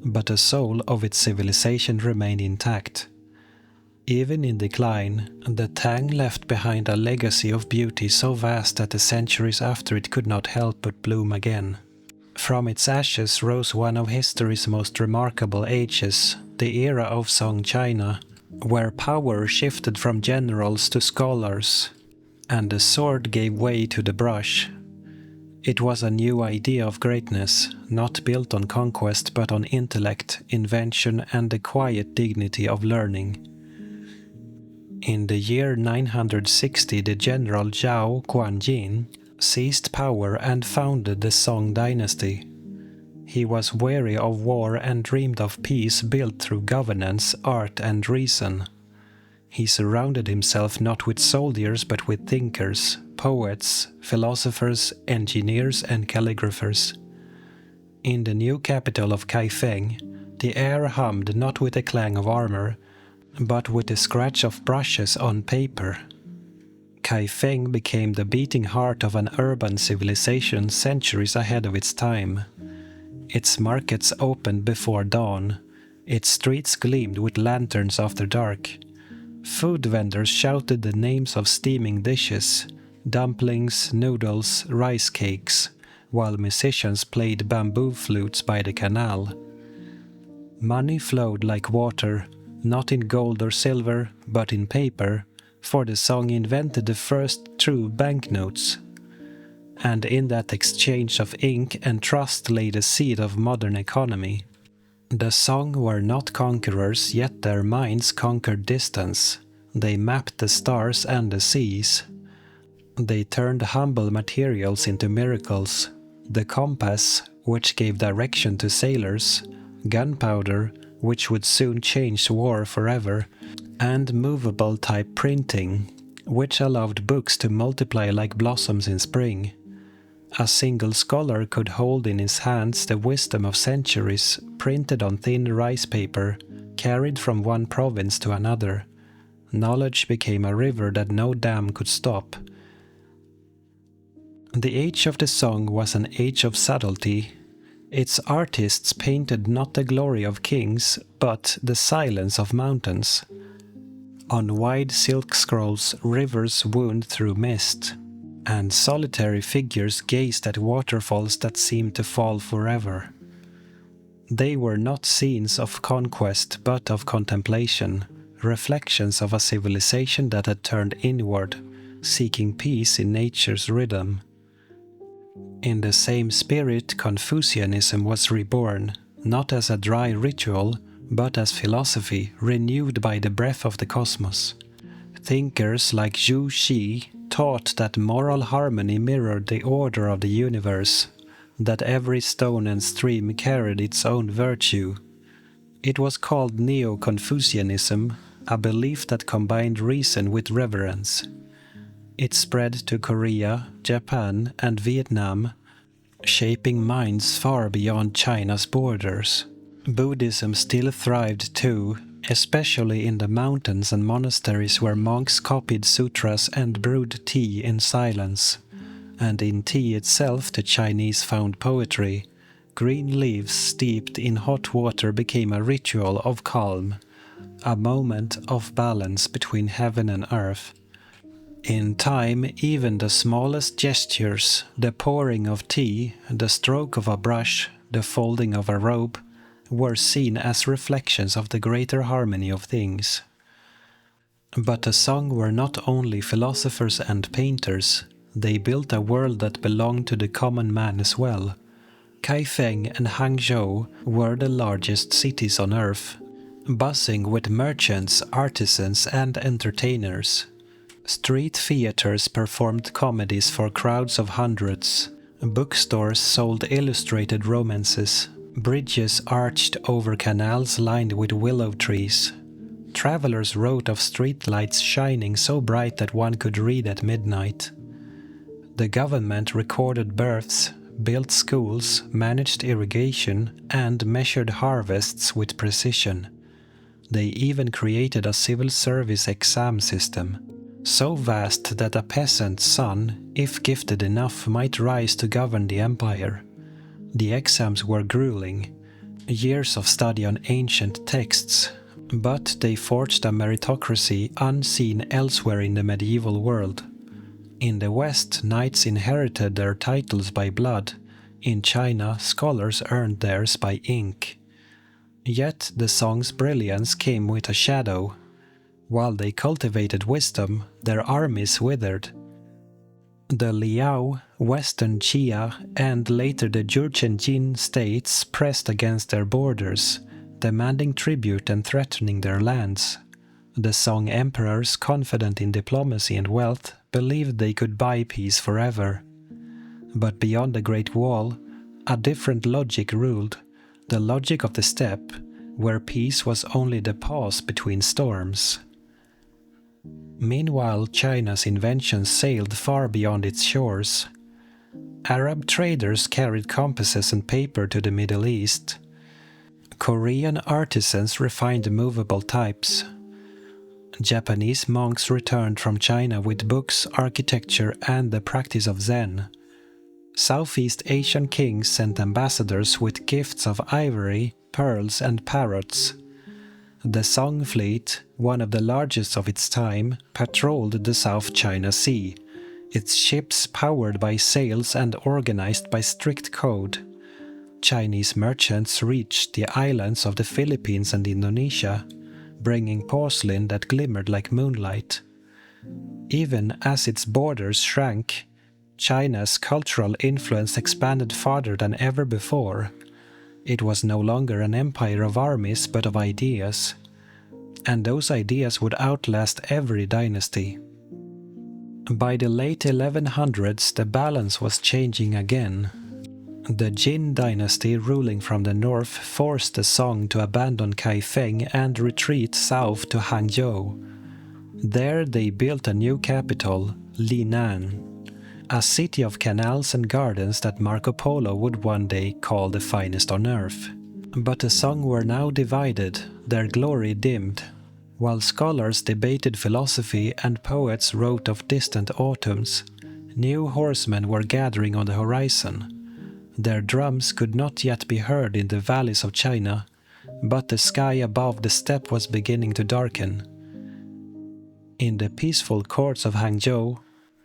but the soul of its civilization remained intact. Even in decline, the Tang left behind a legacy of beauty so vast that the centuries after it could not help but bloom again. From its ashes rose one of history's most remarkable ages, the era of Song China, where power shifted from generals to scholars, and the sword gave way to the brush. It was a new idea of greatness, not built on conquest but on intellect, invention, and the quiet dignity of learning. In the year 960, the general Zhao Guanjin seized power and founded the Song dynasty. He was weary of war and dreamed of peace built through governance, art, and reason. He surrounded himself not with soldiers but with thinkers, poets, philosophers, engineers, and calligraphers. In the new capital of Kaifeng, the air hummed not with the clang of armor, but with the scratch of brushes on paper. Kaifeng became the beating heart of an urban civilization centuries ahead of its time. Its markets opened before dawn, its streets gleamed with lanterns after dark. Food vendors shouted the names of steaming dishes, dumplings, noodles, rice cakes, while musicians played bamboo flutes by the canal. Money flowed like water, not in gold or silver, but in paper, for the Song invented the first true banknotes. And in that exchange of ink and trust lay the seed of modern economy. The Song were not conquerors, yet their minds conquered distance. They mapped the stars and the seas. They turned humble materials into miracles. The compass, which gave direction to sailors, gunpowder, which would soon change war forever, and movable type printing, which allowed books to multiply like blossoms in spring. A single scholar could hold in his hands the wisdom of centuries, printed on thin rice paper, carried from one province to another. Knowledge became a river that no dam could stop. The age of the Song was an age of subtlety. Its artists painted not the glory of kings, but the silence of mountains. On wide silk scrolls, rivers wound through mist, and solitary figures gazed at waterfalls that seemed to fall forever. They were not scenes of conquest, but of contemplation, reflections of a civilization that had turned inward, seeking peace in nature's rhythm. In the same spirit, Confucianism was reborn, not as a dry ritual, but as philosophy renewed by the breath of the cosmos. Thinkers like Zhu Xi taught that moral harmony mirrored the order of the universe, that every stone and stream carried its own virtue. It was called Neo-Confucianism, a belief that combined reason with reverence. It spread to Korea, Japan, and Vietnam, shaping minds far beyond China's borders. Buddhism still thrived too, especially in the mountains and monasteries where monks copied sutras and brewed tea in silence. And in tea itself the Chinese found poetry. Green leaves steeped in hot water became a ritual of calm, a moment of balance between heaven and earth. In time, even the smallest gestures, the pouring of tea, the stroke of a brush, the folding of a robe, were seen as reflections of the greater harmony of things. But the Song were not only philosophers and painters, they built a world that belonged to the common man as well. Kaifeng and Hangzhou were the largest cities on earth, buzzing with merchants, artisans, and entertainers. Street theaters performed comedies for crowds of hundreds. Bookstores sold illustrated romances. Bridges arched over canals lined with willow trees. Travelers wrote of streetlights shining so bright that one could read at midnight. The government recorded births, built schools, managed irrigation, and measured harvests with precision. They even created a civil service exam system, so vast that a peasant's son, if gifted enough, might rise to govern the empire. The exams were grueling, years of study on ancient texts, but they forged a meritocracy unseen elsewhere in the medieval world. In the West, knights inherited their titles by blood. In China, scholars earned theirs by ink. Yet the song's brilliance came with a shadow. While they cultivated wisdom, their armies withered. The Liao, Western Jia, and later the Jurchen-Jin states pressed against their borders, demanding tribute and threatening their lands. The Song emperors, confident in diplomacy and wealth, believed they could buy peace forever. But beyond the Great Wall, a different logic ruled, the logic of the steppe, where peace was only the pause between storms. Meanwhile, China's inventions sailed far beyond its shores. Arab traders carried compasses and paper to the Middle East. Korean artisans refined movable types. Japanese monks returned from China with books, architecture, and the practice of Zen. Southeast Asian kings sent ambassadors with gifts of ivory, pearls, and parrots. The Song fleet, one of the largest of its time, patrolled the South China Sea, its ships powered by sails and organized by strict code. Chinese merchants reached the islands of the Philippines and Indonesia, bringing porcelain that glimmered like moonlight. Even as its borders shrank, China's cultural influence expanded farther than ever before. It was no longer an empire of armies but of ideas, and those ideas would outlast every dynasty. By the late 1100s, the balance was changing again. The Jin dynasty ruling from the north forced the Song to abandon Kaifeng and retreat south to Hangzhou. There they built a new capital, Linan, a city of canals and gardens that Marco Polo would one day call the finest on earth. But the Song were now divided, their glory dimmed. While scholars debated philosophy and poets wrote of distant autumns, new horsemen were gathering on the horizon. Their drums could not yet be heard in the valleys of China, but the sky above the steppe was beginning to darken. In the peaceful courts of Hangzhou,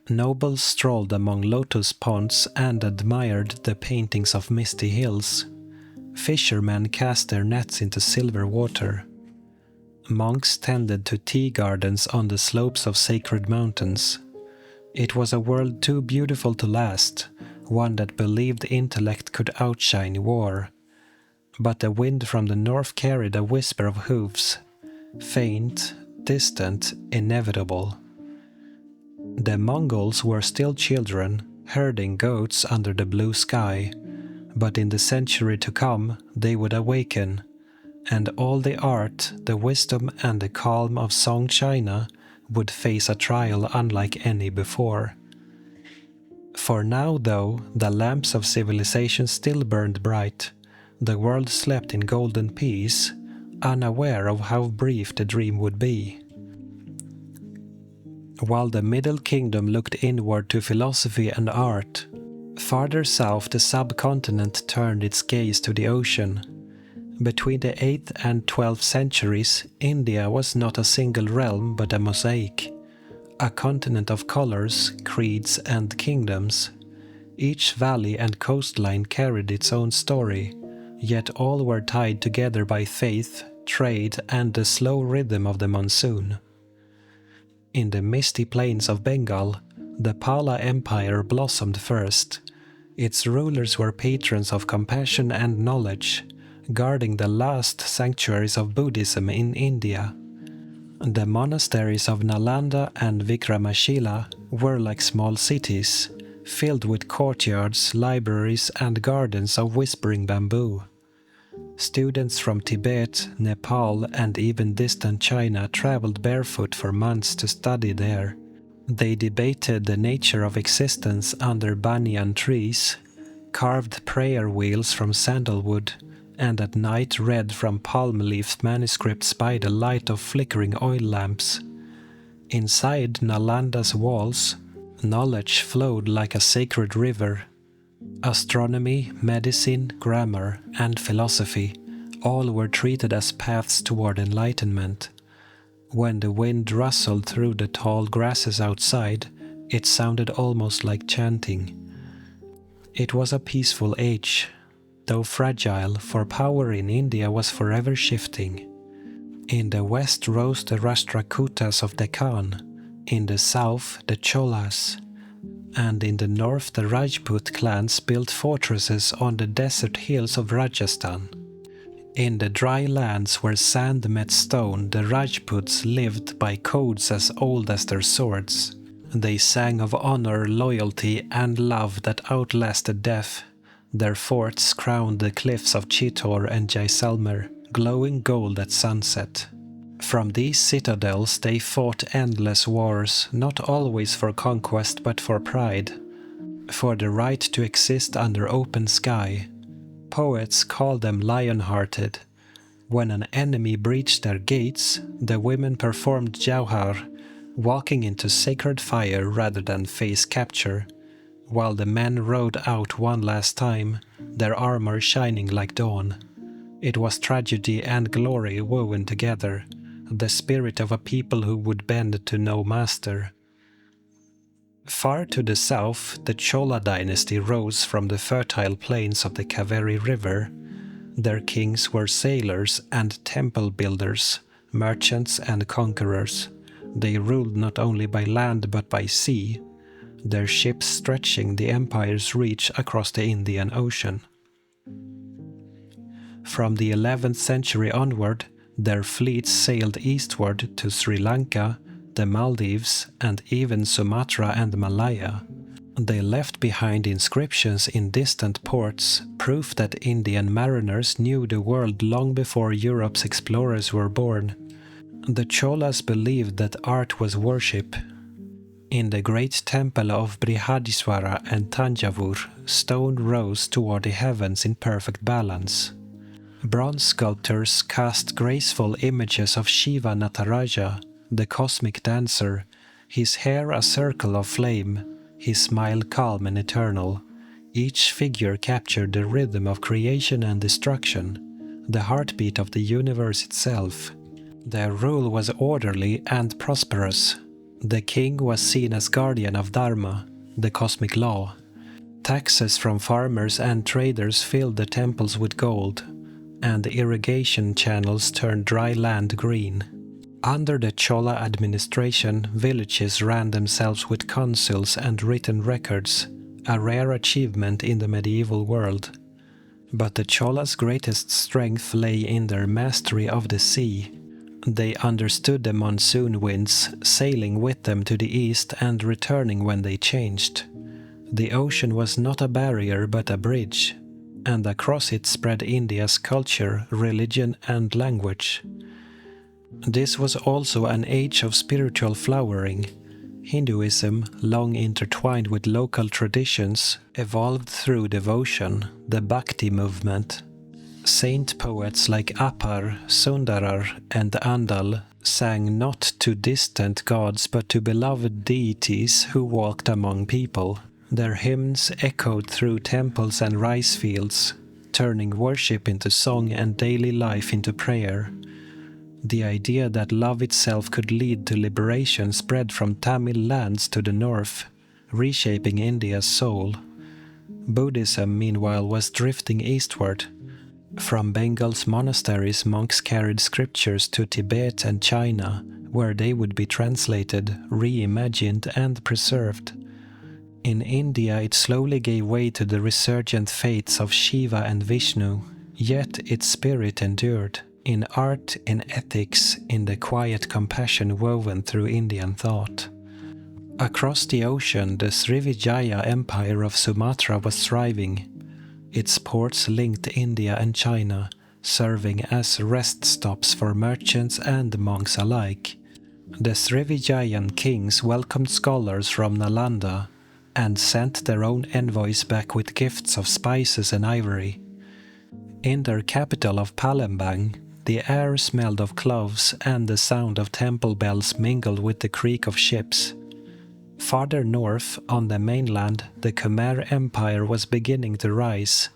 nobles strolled among lotus ponds and admired the paintings of misty hills. Fishermen cast their nets into silver water. Monks tended to tea gardens on the slopes of sacred mountains. It was a world too beautiful to last, one that believed intellect could outshine war. But the wind from the north carried a whisper of hooves, faint, distant, inevitable. The Mongols were still children, herding goats under the blue sky, but in the century to come they would awaken, and all the art, the wisdom, and the calm of Song China would face a trial unlike any before. For now, though, the lamps of civilization still burned bright. The world slept in golden peace, unaware of how brief the dream would be. While the Middle Kingdom looked inward to philosophy and art, farther south the subcontinent turned its gaze to the ocean. Between the 8th and 12th centuries, India was not a single realm but a mosaic, a continent of colors, creeds, and kingdoms. Each valley and coastline carried its own story, yet all were tied together by faith, trade, and the slow rhythm of the monsoon. In the misty plains of Bengal, the Pala Empire blossomed first. Its rulers were patrons of compassion and knowledge, guarding the last sanctuaries of Buddhism in India. The monasteries of Nalanda and Vikramashila were like small cities, filled with courtyards, libraries, and gardens of whispering bamboo. Students from Tibet, Nepal, and even distant China traveled barefoot for months to study there. They debated the nature of existence under banyan trees, carved prayer wheels from sandalwood, and at night read from palm-leaf manuscripts by the light of flickering oil lamps. Inside Nalanda's walls, knowledge flowed like a sacred river. Astronomy, medicine, grammar, and philosophy, all were treated as paths toward enlightenment. When the wind rustled through the tall grasses outside, it sounded almost like chanting. It was a peaceful age, though fragile, for power in India was forever shifting. In the west rose the Rashtrakutas of Deccan, in the south the Cholas, and in the north the Rajput clans built fortresses on the desert hills of Rajasthan. In the dry lands where sand met stone, the Rajputs lived by codes as old as their swords. They sang of honor, loyalty, and love that outlasted death. Their forts crowned the cliffs of Chittor and Jaisalmer, glowing gold at sunset. From these citadels they fought endless wars, not always for conquest but for pride, for the right to exist under open sky. Poets call them lion-hearted. When an enemy breached their gates, the women performed jauhar, walking into sacred fire rather than face capture, while the men rode out one last time, their armor shining like dawn. It was tragedy and glory woven together, the spirit of a people who would bend to no master. Far to the south, the Chola dynasty rose from the fertile plains of the Kaveri River. Their kings were sailors and temple builders, merchants and conquerors. They ruled not only by land but by sea, their ships stretching the empire's reach across the Indian Ocean. From the 11th century onward, their fleets sailed eastward to Sri Lanka, the Maldives, and even Sumatra and Malaya. They left behind inscriptions in distant ports, proof that Indian mariners knew the world long before Europe's explorers were born. The Cholas believed that art was worship. In the great temple of Brihadiswara and Tanjavur, stone rose toward the heavens in perfect balance. Bronze sculptors cast graceful images of Shiva Nataraja, the cosmic dancer, his hair a circle of flame, his smile calm and eternal. Each figure captured the rhythm of creation and destruction, the heartbeat of the universe itself. Their rule was orderly and prosperous. The king was seen as guardian of Dharma, the cosmic law. Taxes from farmers and traders filled the temples with gold, and irrigation channels turned dry land green. Under the Chola administration, villages ran themselves with consuls and written records, a rare achievement in the medieval world. But the Cholas' greatest strength lay in their mastery of the sea. They understood the monsoon winds, sailing with them to the east and returning when they changed. The ocean was not a barrier but a bridge, and across it spread India's culture, religion, and language. This was also an age of spiritual flowering. Hinduism, long intertwined with local traditions, evolved through devotion, the Bhakti movement. Saint poets like Appar, Sundarar, and Andal sang not to distant gods but to beloved deities who walked among people. Their hymns echoed through temples and rice fields, turning worship into song and daily life into prayer. The idea that love itself could lead to liberation spread from Tamil lands to the north, reshaping India's soul. Buddhism, meanwhile, was drifting eastward. From Bengal's monasteries, monks carried scriptures to Tibet and China, where they would be translated, reimagined, and preserved. In India, it slowly gave way to the resurgent faiths of Shiva and Vishnu, yet its spirit endured, in art, in ethics, in the quiet compassion woven through Indian thought. Across the ocean, the Srivijaya Empire of Sumatra was thriving. Its ports linked India and China, serving as rest stops for merchants and monks alike. The Srivijayan kings welcomed scholars from Nalanda and sent their own envoys back with gifts of spices and ivory. In their capital of Palembang, the air smelled of cloves and the sound of temple bells mingled with the creak of ships. Farther north, on the mainland, the Khmer Empire was beginning to rise,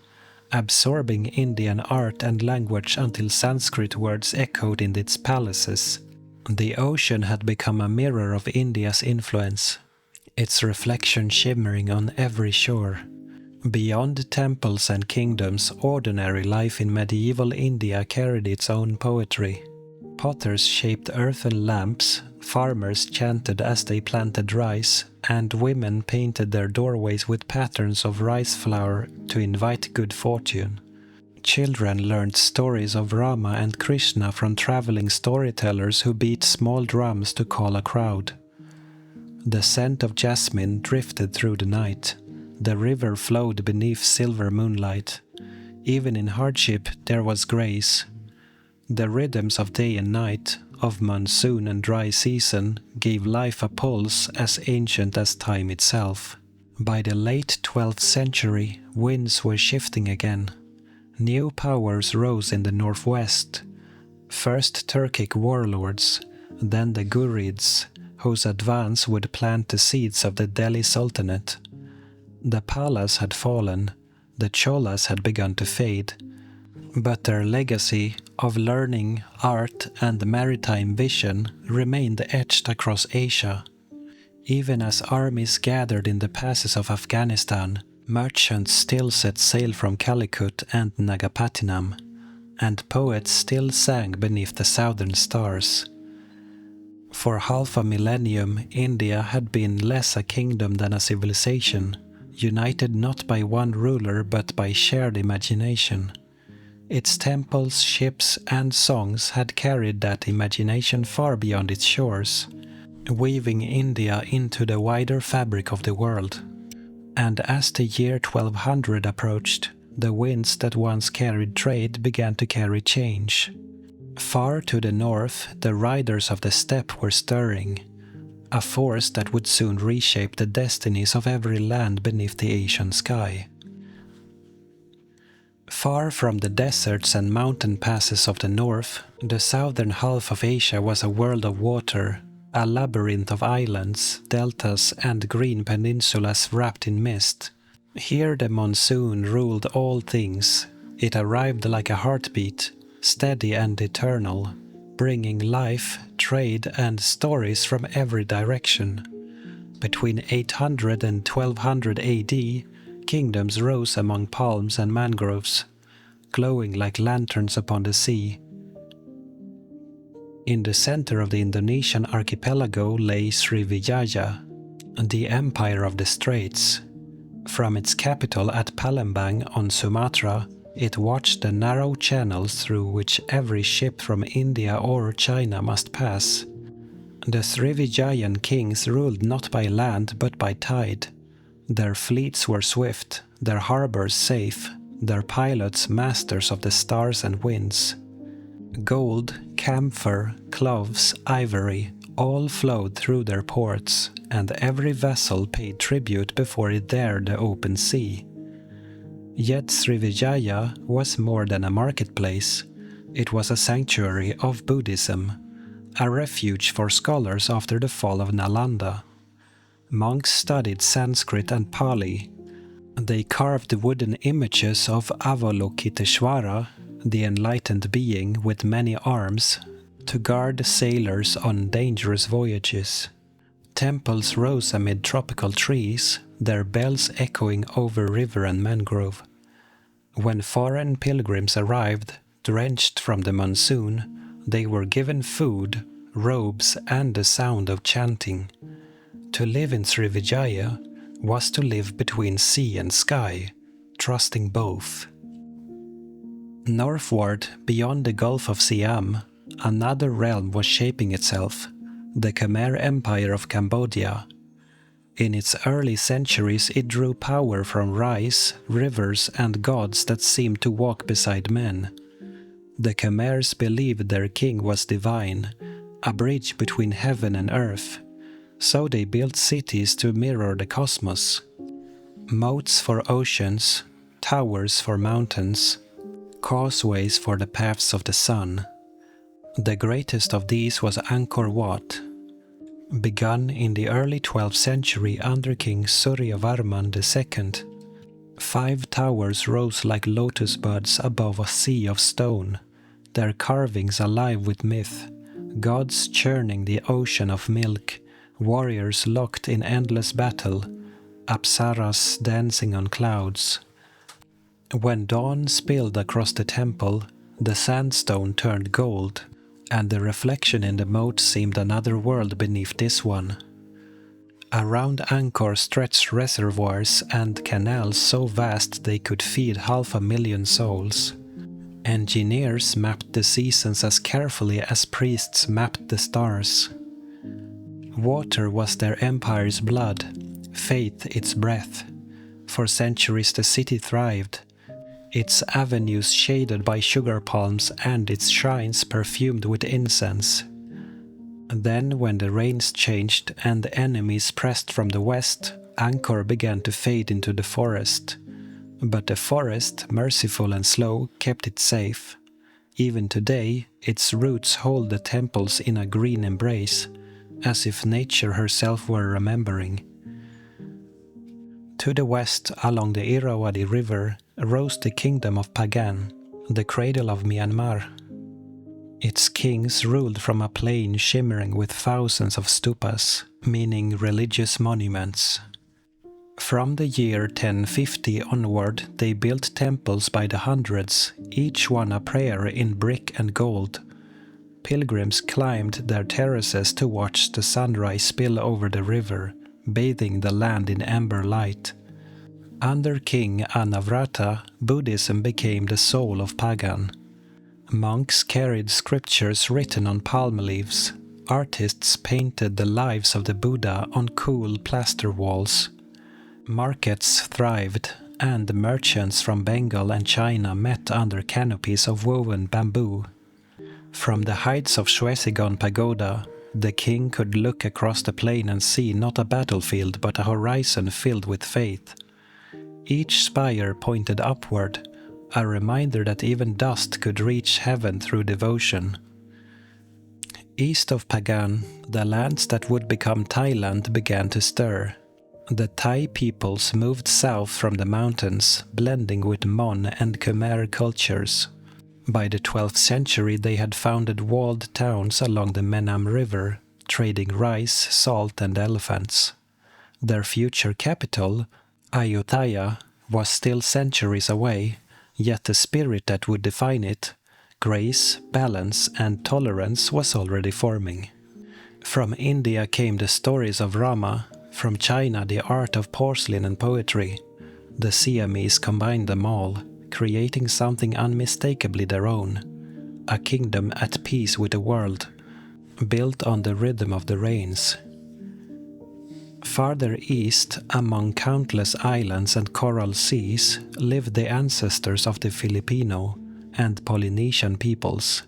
absorbing Indian art and language until Sanskrit words echoed in its palaces. The ocean had become a mirror of India's influence, its reflection shimmering on every shore. Beyond temples and kingdoms, ordinary life in medieval India carried its own poetry. Potters shaped earthen lamps, farmers chanted as they planted rice, and women painted their doorways with patterns of rice flour to invite good fortune. Children learned stories of Rama and Krishna from traveling storytellers who beat small drums to call a crowd. The scent of jasmine drifted through the night. The river flowed beneath silver moonlight. Even in hardship there was grace. The rhythms of day and night, of monsoon and dry season, gave life a pulse as ancient as time itself. By the late 12th century, winds were shifting again. New powers rose in the northwest. First Turkic warlords, then the Ghurids, whose advance would plant the seeds of the Delhi Sultanate. The Palas had fallen, the Cholas had begun to fade, but their legacy of learning, art, and maritime vision remained etched across Asia. Even as armies gathered in the passes of Afghanistan, merchants still set sail from Calicut and Nagapattinam, and poets still sang beneath the southern stars. For half a millennium, India had been less a kingdom than a civilization, united not by one ruler but by shared imagination. Its temples, ships, and songs had carried that imagination far beyond its shores, weaving India into the wider fabric of the world. And as the year 1200 approached, the winds that once carried trade began to carry change. Far to the north, the riders of the steppe were stirring, a force that would soon reshape the destinies of every land beneath the Asian sky. Far from the deserts and mountain passes of the north, the southern half of Asia was a world of water, a labyrinth of islands, deltas, and green peninsulas wrapped in mist. Here the monsoon ruled all things. It arrived like a heartbeat, steady and eternal, bringing life, trade, and stories from every direction. Between 800 and 1200 AD, kingdoms rose among palms and mangroves, glowing like lanterns upon the sea. In the center of the Indonesian archipelago lay Srivijaya, the empire of the straits. From its capital at Palembang on Sumatra, it watched the narrow channels through which every ship from India or China must pass. The Srivijayan kings ruled not by land but by tide. Their fleets were swift, their harbors safe, their pilots masters of the stars and winds. Gold, camphor, cloves, ivory, all flowed through their ports, and every vessel paid tribute before it dared the open sea. Yet Srivijaya was more than a marketplace. It was a sanctuary of Buddhism, a refuge for scholars after the fall of Nalanda. Monks studied Sanskrit and Pali. They carved wooden images of Avalokiteshvara, the enlightened being with many arms, to guard sailors on dangerous voyages. Temples rose amid tropical trees, their bells echoing over river and mangrove. When foreign pilgrims arrived, drenched from the monsoon, they were given food, robes, and the sound of chanting. To live in Srivijaya was to live between sea and sky, trusting both. Northward, beyond the Gulf of Siam, another realm was shaping itself, the Khmer Empire of Cambodia. In its early centuries it drew power from rice, rivers and gods that seemed to walk beside men. The Khmers believed their king was divine, a bridge between heaven and earth, so they built cities to mirror the cosmos. Moats for oceans, towers for mountains, causeways for the paths of the sun. The greatest of these was Angkor Wat. Begun in the early 12th century under King Suryavarman II, 5 towers rose like lotus buds above a sea of stone, their carvings alive with myth, gods churning the ocean of milk, warriors locked in endless battle, apsaras dancing on clouds. When dawn spilled across the temple, the sandstone turned gold, and the reflection in the moat seemed another world beneath this one. Around Angkor stretched reservoirs and canals so vast they could feed 500,000 souls. Engineers mapped the seasons as carefully as priests mapped the stars. Water was their empire's blood, faith its breath. For centuries the city thrived, its avenues shaded by sugar palms and its shrines perfumed with incense. Then, when the rains changed and enemies pressed from the west, Angkor began to fade into the forest. But the forest, merciful and slow, kept it safe. Even today, its roots hold the temples in a green embrace, as if nature herself were remembering. To the west, along the Irrawaddy River, rose the kingdom of Pagan, the cradle of Myanmar. Its kings ruled from a plain shimmering with thousands of stupas, meaning religious monuments. From the year 1050 onward, they built temples by the hundreds, each one a prayer in brick and gold. Pilgrims climbed their terraces to watch the sunrise spill over the river, bathing the land in amber light. Under King Anavrata, Buddhism became the soul of Pagan. Monks carried scriptures written on palm leaves. Artists painted the lives of the Buddha on cool plaster walls. Markets thrived, and merchants from Bengal and China met under canopies of woven bamboo. From the heights of Shwedagon Pagoda, the king could look across the plain and see not a battlefield but a horizon filled with faith. Each spire pointed upward, a reminder that even dust could reach heaven through devotion. East of Pagan, the lands that would become Thailand began to stir. The Thai peoples moved south from the mountains, blending with Mon and Khmer cultures. By the 12th century they had founded walled towns along the Menam River, trading rice, salt and elephants. Their future capital, Ayutthaya, was still centuries away, yet the spirit that would define it, grace, balance and tolerance, was already forming. From India came the stories of Rama, from China the art of porcelain and poetry. The Siamese combined them all, creating something unmistakably their own, a kingdom at peace with the world, built on the rhythm of the rains. Farther east, among countless islands and coral seas, lived the ancestors of the Filipino and Polynesian peoples,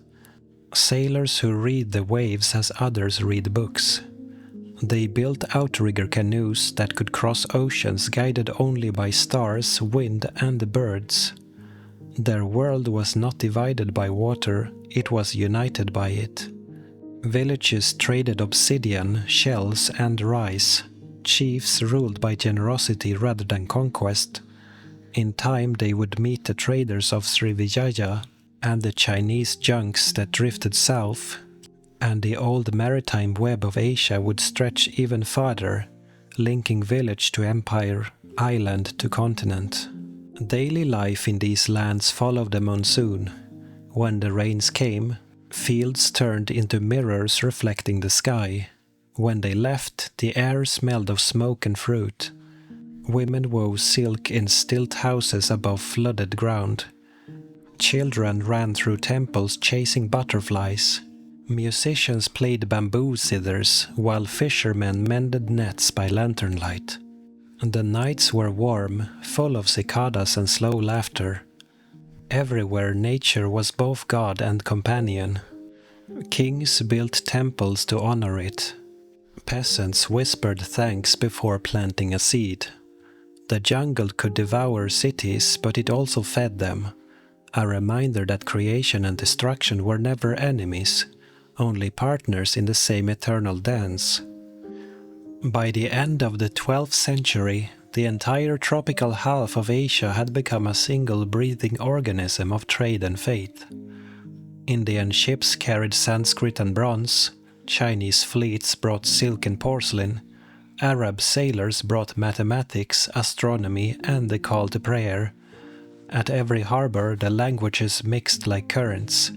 sailors who read the waves as others read books. They built outrigger canoes that could cross oceans guided only by stars, wind and birds. Their world was not divided by water, it was united by it. Villages traded obsidian, shells and rice. Chiefs ruled by generosity rather than conquest. In time they would meet the traders of Srivijaya and the Chinese junks that drifted south, and the old maritime web of Asia would stretch even farther, linking village to empire, island to continent. Daily life in these lands followed the monsoon. When the rains came, fields turned into mirrors reflecting the sky. When they left, the air smelled of smoke and fruit. Women wove silk in stilt houses above flooded ground. Children ran through temples chasing butterflies. Musicians played bamboo zithers, while fishermen mended nets by lantern light. The nights were warm, full of cicadas and slow laughter. Everywhere nature was both god and companion. Kings built temples to honor it. Peasants whispered thanks before planting a seed. The jungle could devour cities, but it also fed them, a reminder that creation and destruction were never enemies, only partners in the same eternal dance. By the end of the 12th century, the entire tropical half of Asia had become a single breathing organism of trade and faith. Indian ships carried Sanskrit and bronze, Chinese fleets brought silk and porcelain, Arab sailors brought mathematics, astronomy, and the call to prayer. At every harbor, the languages mixed like currents,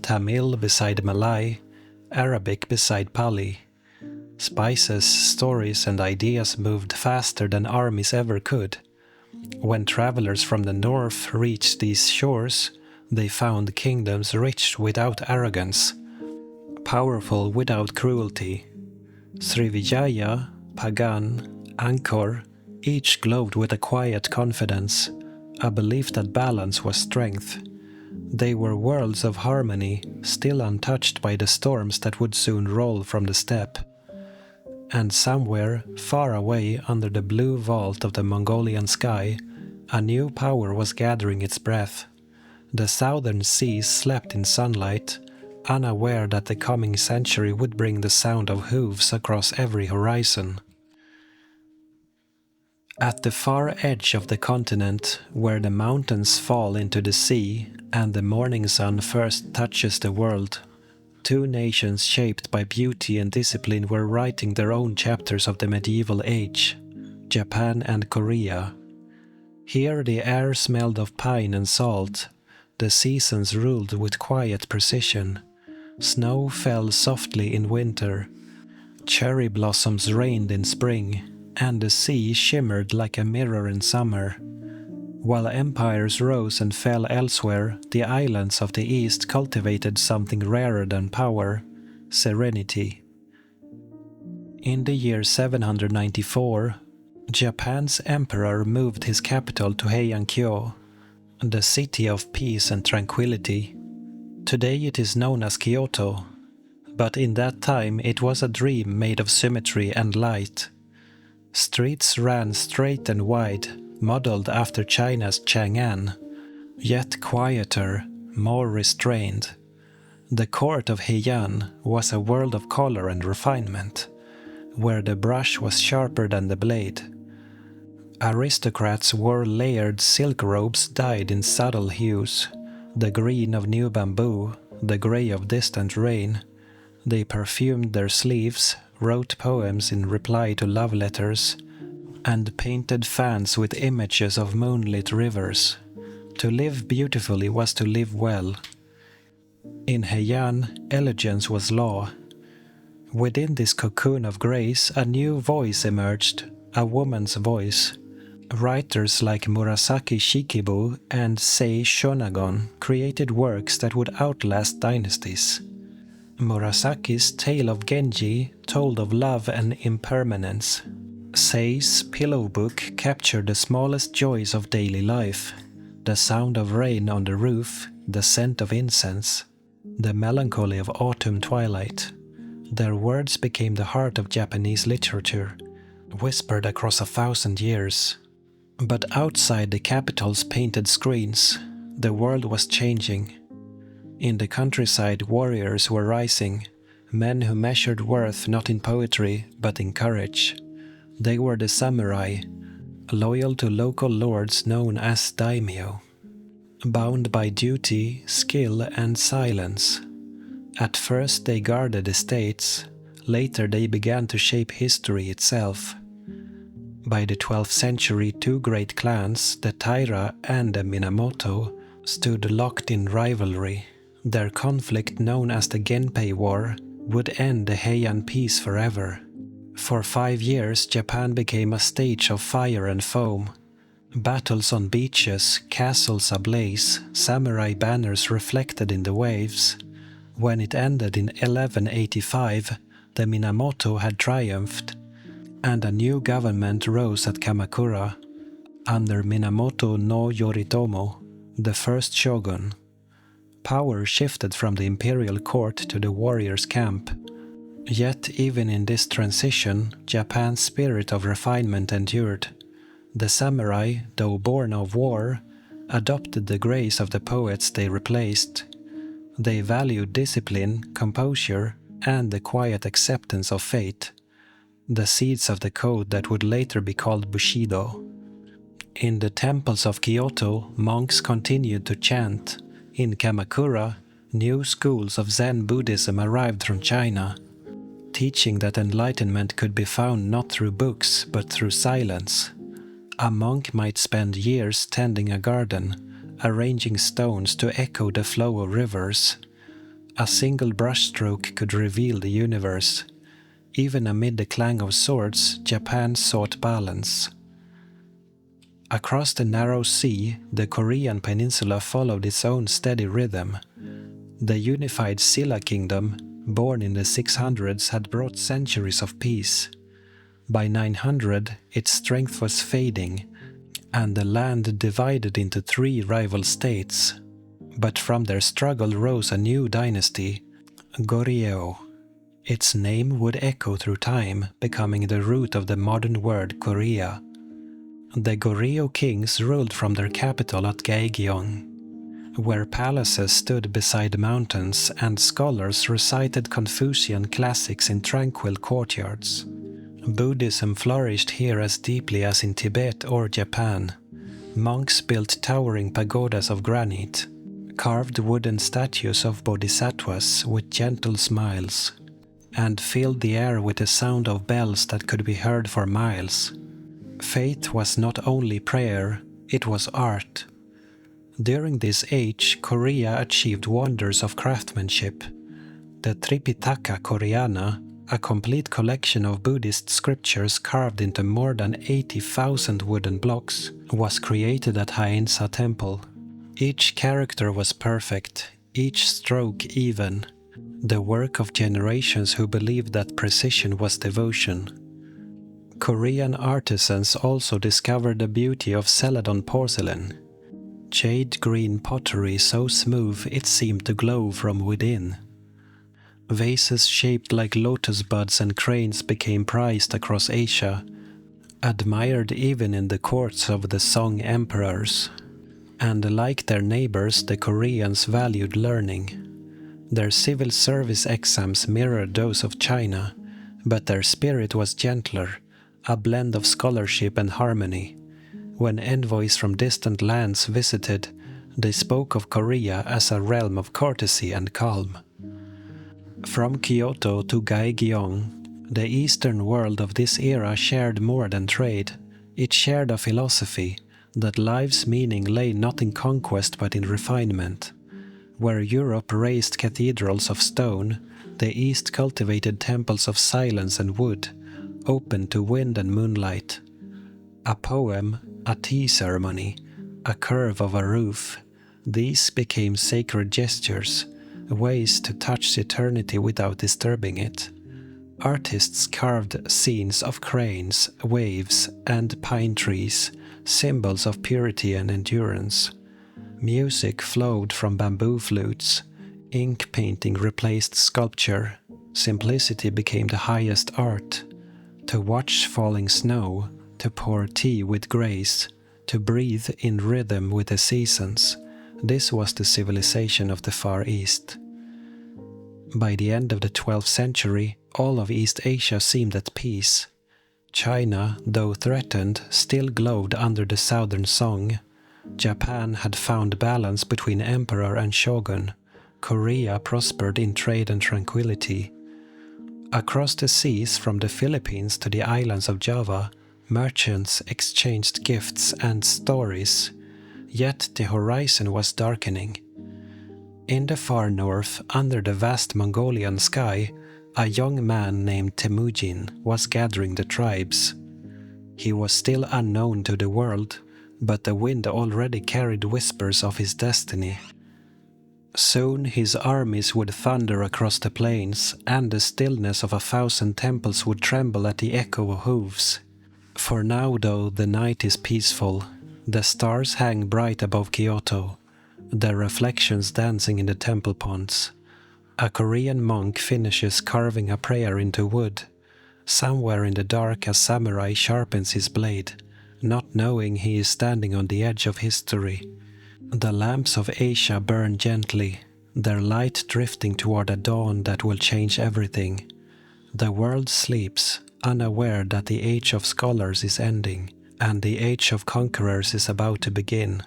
Tamil beside Malay, Arabic beside Pali. Spices, stories, and ideas moved faster than armies ever could. When travelers from the north reached these shores, they found kingdoms rich without arrogance, powerful without cruelty. Srivijaya, Pagan, Angkor, each glowed with a quiet confidence, a belief that balance was strength. They were worlds of harmony, still untouched by the storms that would soon roll from the steppe. And somewhere, far away under the blue vault of the Mongolian sky, a new power was gathering its breath. The southern seas slept in sunlight, unaware that the coming century would bring the sound of hooves across every horizon. At the far edge of the continent, where the mountains fall into the sea and the morning sun first touches the world, two nations shaped by beauty and discipline were writing their own chapters of the medieval age, Japan and Korea. Here the air smelled of pine and salt, the seasons ruled with quiet precision. Snow fell softly in winter, cherry blossoms rained in spring, and the sea shimmered like a mirror in summer. While empires rose and fell elsewhere, the islands of the east cultivated something rarer than power, serenity. In the year 794, Japan's emperor moved his capital to Heian-kyo, the city of peace and tranquility. Today it is known as Kyoto, but in that time it was a dream made of symmetry and light. Streets ran straight and wide, modeled after China's Chang'an, yet quieter, more restrained. The court of Heian was a world of color and refinement, where the brush was sharper than the blade. Aristocrats wore layered silk robes dyed in subtle hues, the green of new bamboo, the gray of distant rain. They perfumed their sleeves, wrote poems in reply to love letters, and painted fans with images of moonlit rivers. To live beautifully was to live well. In Heian, elegance was law. Within this cocoon of grace, a new voice emerged, a woman's voice. Writers like Murasaki Shikibu and Sei Shonagon created works that would outlast dynasties. Murasaki's Tale of Genji told of love and impermanence. Sei's Pillow Book captured the smallest joys of daily life, the sound of rain on the roof, the scent of incense, the melancholy of autumn twilight. Their words became the heart of Japanese literature, whispered across 1,000 years. But outside the capital's painted screens, the world was changing. In the countryside, warriors were rising, men who measured worth not in poetry, but in courage. They were the samurai, loyal to local lords known as daimyo, bound by duty, skill, and silence. At first they guarded estates, later they began to shape history itself. By the 12th century, two great clans, the Taira and the Minamoto, stood locked in rivalry. Their conflict, known as the Genpei War, would end the Heian peace forever. For 5 years, Japan became a stage of fire and foam. Battles on beaches, castles ablaze, samurai banners reflected in the waves. When it ended in 1185, the Minamoto had triumphed, and a new government rose at Kamakura, under Minamoto no Yoritomo, the first shogun. Power shifted from the imperial court to the warrior's camp. Yet even in this transition, Japan's spirit of refinement endured. The samurai, though born of war, adopted the grace of the poets they replaced. They valued discipline, composure, and the quiet acceptance of fate, the seeds of the code that would later be called Bushido. In the temples of Kyoto, monks continued to chant. In Kamakura, new schools of Zen Buddhism arrived from China, teaching that enlightenment could be found not through books but through silence. A monk might spend years tending a garden, arranging stones to echo the flow of rivers. A single brushstroke could reveal the universe. Even amid the clang of swords, Japan sought balance. Across the narrow sea, the Korean peninsula followed its own steady rhythm. The unified Silla kingdom, born in the 600s, had brought centuries of peace. By 900, its strength was fading, and the land divided into 3 rival states. But from their struggle rose a new dynasty, Goryeo. Its name would echo through time, becoming the root of the modern word Korea. The Goryeo kings ruled from their capital at Gaegyeong, where palaces stood beside mountains and scholars recited Confucian classics in tranquil courtyards. Buddhism flourished here as deeply as in Tibet or Japan. Monks built towering pagodas of granite, carved wooden statues of bodhisattvas with gentle smiles, and filled the air with the sound of bells that could be heard for miles. Faith was not only prayer, it was art. During this age, Korea achieved wonders of craftsmanship. The Tripitaka Koreana, a complete collection of Buddhist scriptures carved into more than 80,000 wooden blocks, was created at Haeinsa Temple. Each character was perfect, each stroke even, the work of generations who believed that precision was devotion. Korean artisans also discovered the beauty of celadon porcelain, jade green pottery so smooth it seemed to glow from within. Vases shaped like lotus buds and cranes became prized across Asia, admired even in the courts of the Song emperors. And like their neighbors, the Koreans valued learning. Their civil service exams mirrored those of China, but their spirit was gentler, a blend of scholarship and harmony. When envoys from distant lands visited, they spoke of Korea as a realm of courtesy and calm. From Kyoto to Gaegyeong, the eastern world of this era shared more than trade. It shared a philosophy that life's meaning lay not in conquest but in refinement. Where Europe raised cathedrals of stone, the East cultivated temples of silence and wood, open to wind and moonlight. A poem, a tea ceremony, a curve of a roof, these became sacred gestures, ways to touch eternity without disturbing it. Artists carved scenes of cranes, waves, and pine trees, symbols of purity and endurance. Music flowed from bamboo flutes. Ink painting replaced sculpture. Simplicity became the highest art. To watch falling snow, to pour tea with grace, to breathe in rhythm with the seasons, this was the civilization of the Far East. By the end of the 12th century, all of East Asia seemed at peace. China, though threatened, still glowed under the Southern Song. Japan had found balance between emperor and shogun. Korea prospered in trade and tranquility. Across the seas, from the Philippines to the islands of Java, merchants exchanged gifts and stories. Yet the horizon was darkening. In the far north, under the vast Mongolian sky, A young man named Temujin was gathering the tribes. He was still unknown to the world, but the wind already carried whispers of his destiny. Soon his armies would thunder across the plains, and the stillness of 1,000 temples would tremble at the echo of hooves. For now, though, the night is peaceful. The stars hang bright above Kyoto, their reflections dancing in the temple ponds. A Korean monk finishes carving a prayer into wood. Somewhere in the dark a samurai sharpens his blade, not knowing he is standing on the edge of history. The lamps of Asia burn gently, their light drifting toward a dawn that will change everything. The world sleeps, unaware that the age of scholars is ending, and the age of conquerors is about to begin.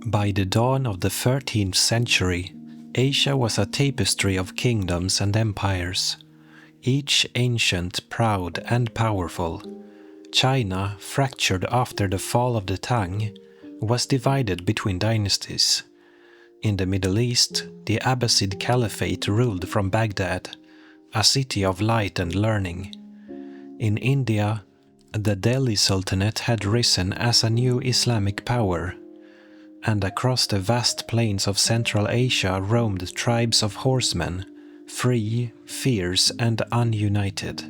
By the dawn of the 13th century, Asia was a tapestry of kingdoms and empires, each ancient, proud, and powerful. China, fractured after the fall of the Tang, was divided between dynasties. In the Middle East, the Abbasid Caliphate ruled from Baghdad, a city of light and learning. In India, the Delhi Sultanate had risen as a new Islamic power, and across the vast plains of Central Asia roamed tribes of horsemen, free, fierce, and ununited.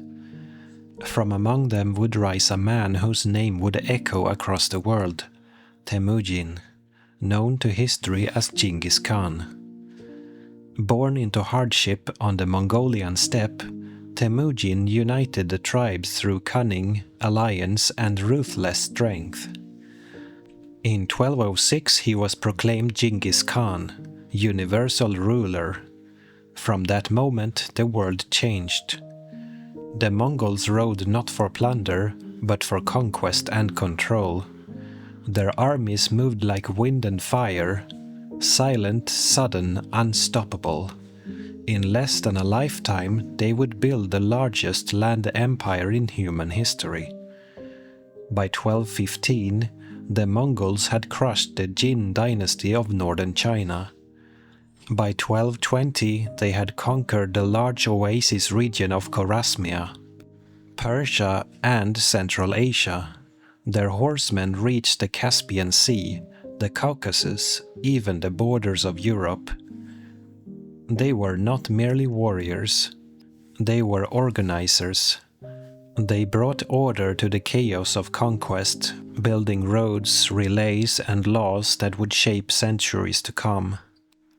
From among them would rise a man whose name would echo across the world, Temujin, known to history as Genghis Khan. Born into hardship on the Mongolian steppe, Temujin united the tribes through cunning, alliance, and ruthless strength. In 1206 he was proclaimed Genghis Khan, universal ruler. From that moment the world changed. The Mongols rode not for plunder, but for conquest and control. Their armies moved like wind and fire, silent, sudden, unstoppable. In less than a lifetime they would build the largest land empire in human history. By 1215, the Mongols had crushed the Jin dynasty of northern China. By 1220, they had conquered the large oasis region of Chorasmia, Persia, and Central Asia. Their horsemen reached the Caspian Sea, the Caucasus, even the borders of Europe. They were not merely warriors, they were organizers. They brought order to the chaos of conquest, building roads, relays, and laws that would shape centuries to come.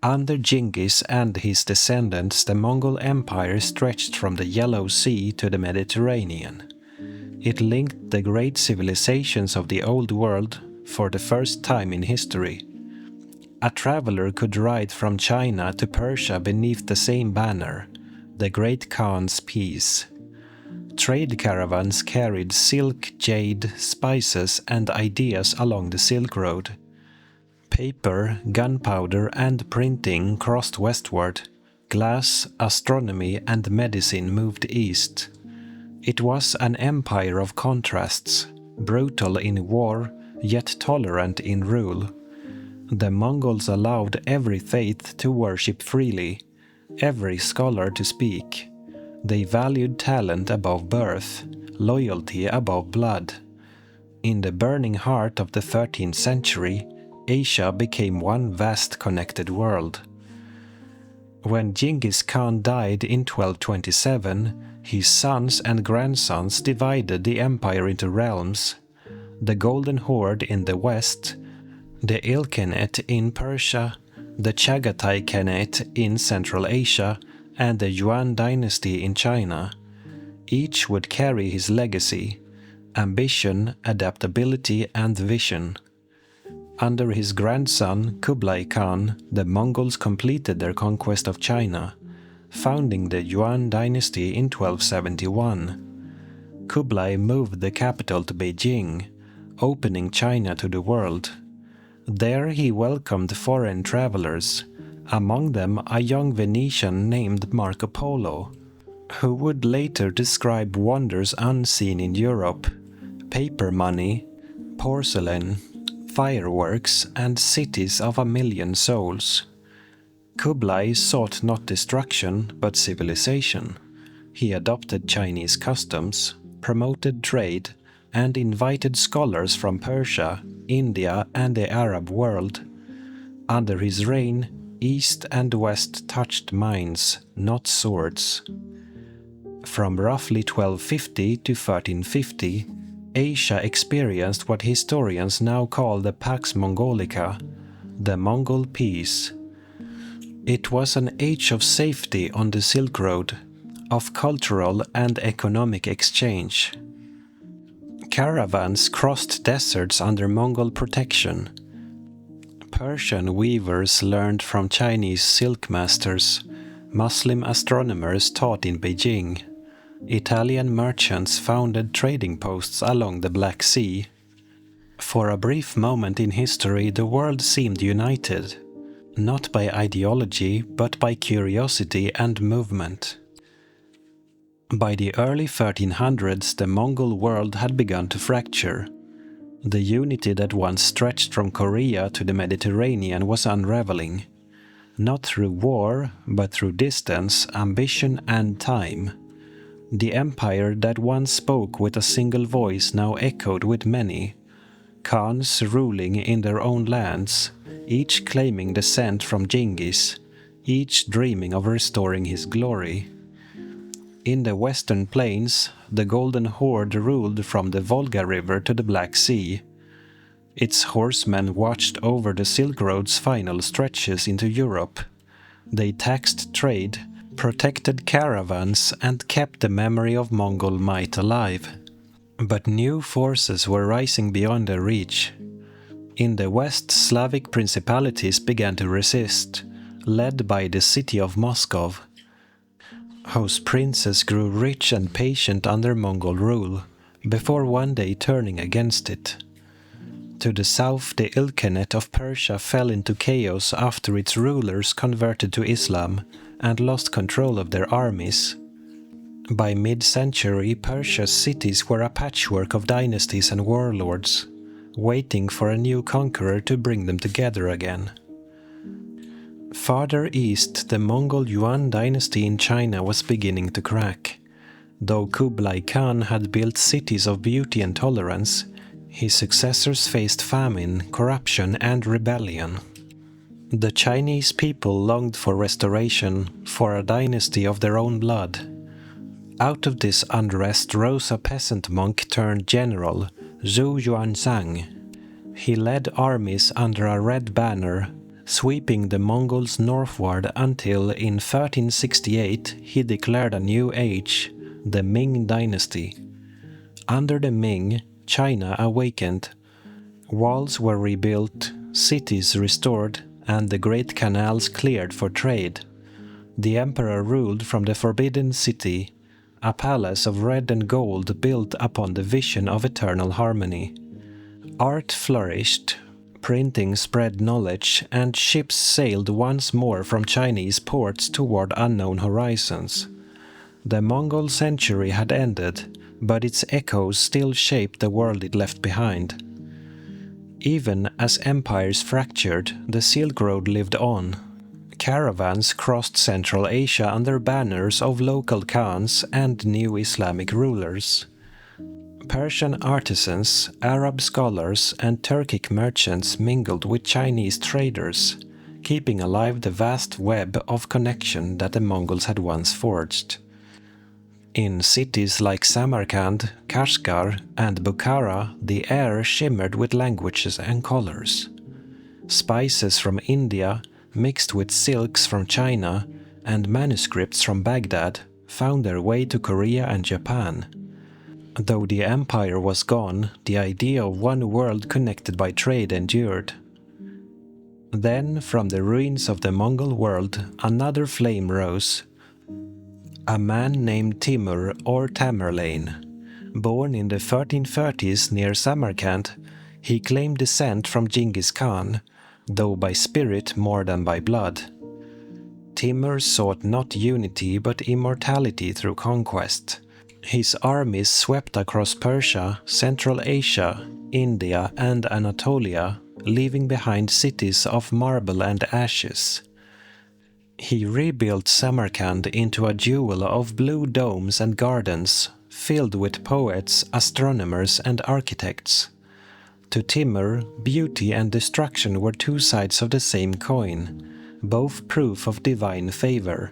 Under Genghis and his descendants, the Mongol Empire stretched from the Yellow Sea to the Mediterranean. It linked the great civilizations of the Old World for the first time in history. A traveler could ride from China to Persia beneath the same banner, the Great Khan's peace. Trade caravans carried silk, jade, spices, and ideas along the Silk Road. Paper, gunpowder, and printing crossed westward. Glass, astronomy, and medicine moved east. It was an empire of contrasts, brutal in war, yet tolerant in rule. The Mongols allowed every faith to worship freely, every scholar to speak. They valued talent above birth, loyalty above blood. In the burning heart of the 13th century, Asia became one vast connected world. When Genghis Khan died in 1227, his sons and grandsons divided the empire into realms: the Golden Horde in the west, the Ilkhanate in Persia, the Chagatai Khanate in Central Asia, and the Yuan dynasty in China. Each would carry his legacy: ambition, adaptability, and vision. Under his grandson Kublai Khan, the Mongols completed their conquest of China, founding the Yuan dynasty in 1271. Kublai moved the capital to Beijing, opening China to the world. There he welcomed foreign travelers, among them a young Venetian named Marco Polo, who would later describe wonders unseen in Europe: paper money, porcelain, fireworks, and cities of a million souls. Kublai sought not destruction, but civilization. He adopted Chinese customs, promoted trade, and invited scholars from Persia, India, and the Arab world. Under his reign, East and West touched minds, not swords. From roughly 1250 to 1350, Asia experienced what historians now call the Pax Mongolica, the Mongol Peace. It was an age of safety on the Silk Road, of cultural and economic exchange. Caravans crossed deserts under Mongol protection. Persian weavers learned from Chinese silk masters, Muslim astronomers taught in Beijing, Italian merchants founded trading posts along the Black Sea. For a brief moment in history, the world seemed united, not by ideology, but by curiosity and movement. By the early 1300s, the Mongol world had begun to fracture. The unity that once stretched from Korea to the Mediterranean was unraveling, not through war, but through distance, ambition, and time. The empire that once spoke with a single voice now echoed with many, Khans ruling in their own lands, each claiming descent from Genghis, each dreaming of restoring his glory. In the western plains, the Golden Horde ruled from the Volga River to the Black Sea. Its horsemen watched over the Silk Road's final stretches into Europe. They taxed trade, protected caravans, and kept the memory of Mongol might alive. But new forces were rising beyond their reach. In the west, Slavic principalities began to resist, led by the city of Moscow, whose princes grew rich and patient under Mongol rule, before one day turning against it. To the south, the Ilkhanate of Persia fell into chaos after its rulers converted to Islam and lost control of their armies. By mid-century, Persia's cities were a patchwork of dynasties and warlords, waiting for a new conqueror to bring them together again. Farther east, the Mongol Yuan dynasty in China was beginning to crack. Though Kublai Khan had built cities of beauty and tolerance, his successors faced famine, corruption, and rebellion. The Chinese people longed for restoration, for a dynasty of their own blood. Out of this unrest rose a peasant monk turned general, Zhu Yuanzhang. He led armies under a red banner, sweeping the Mongols northward until in 1368 he declared a new age, the Ming dynasty. Under the Ming, China awakened. Walls were rebuilt, cities restored, and the great canals cleared for trade. The emperor ruled from the Forbidden City, a palace of red and gold built upon the vision of eternal harmony. Art flourished, printing spread knowledge, and ships sailed once more from Chinese ports toward unknown horizons. The Mongol century had ended, but its echoes still shaped the world it left behind. Even as empires fractured, the Silk Road lived on. Caravans crossed Central Asia under banners of local khans and new Islamic rulers. Persian artisans, Arab scholars, and Turkic merchants mingled with Chinese traders, keeping alive the vast web of connection that the Mongols had once forged. In cities like Samarkand, Kashgar, and Bukhara, the air shimmered with languages and colors. Spices from India, mixed with silks from China, and manuscripts from Baghdad, found their way to Korea and Japan. Though the empire was gone, the idea of one world connected by trade endured. Then, from the ruins of the Mongol world, another flame rose. A man named Timur or Tamerlane. Born in the 1330s near Samarkand, he claimed descent from Genghis Khan, though by spirit more than by blood. Timur sought not unity but immortality through conquest. His armies swept across Persia, Central Asia, India and Anatolia, leaving behind cities of marble and ashes. He rebuilt Samarkand into a jewel of blue domes and gardens, filled with poets, astronomers and architects. To Timur, beauty and destruction were two sides of the same coin, both proof of divine favor.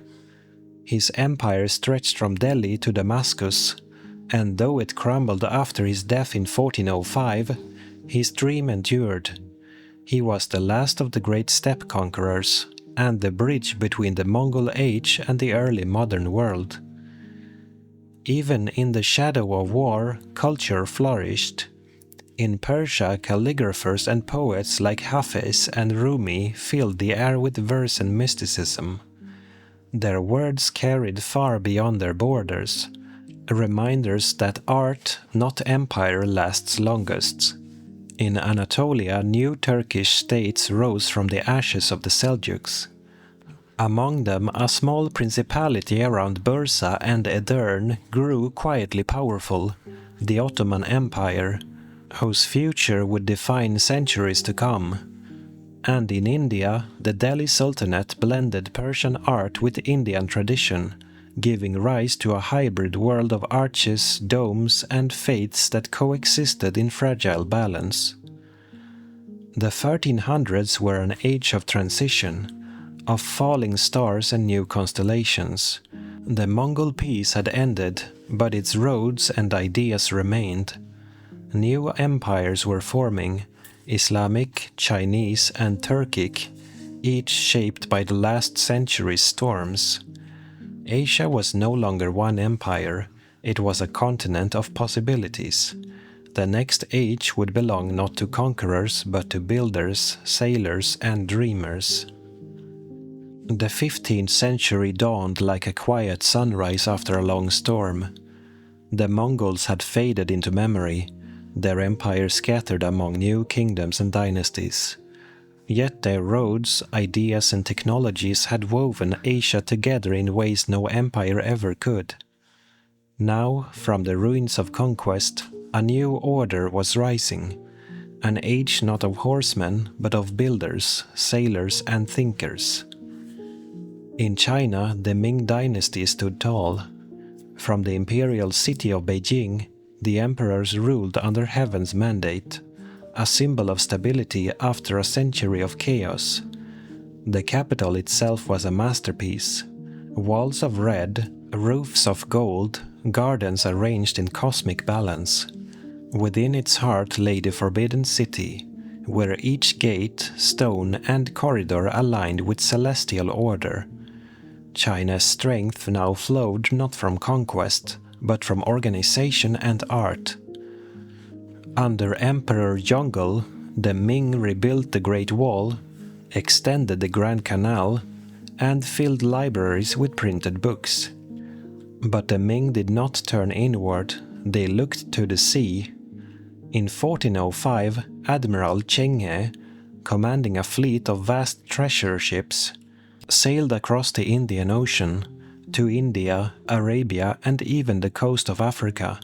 His empire stretched from Delhi to Damascus, and though it crumbled after his death in 1405, his dream endured. He was the last of the great steppe conquerors, and the bridge between the Mongol age and the early modern world. Even in the shadow of war, culture flourished. In Persia, calligraphers and poets like Hafiz and Rumi filled the air with verse and mysticism. Their words carried far beyond their borders, reminders that art, not empire, lasts longest. In Anatolia, new Turkish states rose from the ashes of the Seljuks. Among them, a small principality around Bursa and Edirne grew quietly powerful, the Ottoman Empire, whose future would define centuries to come. And in India, the Delhi Sultanate blended Persian art with Indian tradition, giving rise to a hybrid world of arches, domes, and faiths that coexisted in fragile balance. The 1300s were an age of transition, of falling stars and new constellations. The Mongol peace had ended, but its roads and ideas remained. New empires were forming, Islamic, Chinese, and Turkic, each shaped by the last century's storms. Asia was no longer one empire, it was a continent of possibilities. The next age would belong not to conquerors, but to builders, sailors, and dreamers. The 15th century dawned like a quiet sunrise after a long storm. The Mongols had faded into memory, their empire scattered among new kingdoms and dynasties. Yet their roads, ideas and technologies had woven Asia together in ways no empire ever could. Now, from the ruins of conquest, a new order was rising, an age not of horsemen, but of builders, sailors and thinkers. In China, the Ming dynasty stood tall. From the imperial city of Beijing, the emperors ruled under heaven's mandate, a symbol of stability after a century of chaos. The capital itself was a masterpiece. Walls of red, roofs of gold, gardens arranged in cosmic balance. Within its heart lay the forbidden city, where each gate, stone and corridor aligned with celestial order. China's strength now flowed not from conquest, but from organization and art. Under Emperor Yongle, the Ming rebuilt the Great Wall, extended the Grand Canal, and filled libraries with printed books. But the Ming did not turn inward, they looked to the sea. In 1405, Admiral Cheng, commanding a fleet of vast treasure ships, sailed across the Indian Ocean, to India, Arabia, and even the coast of Africa.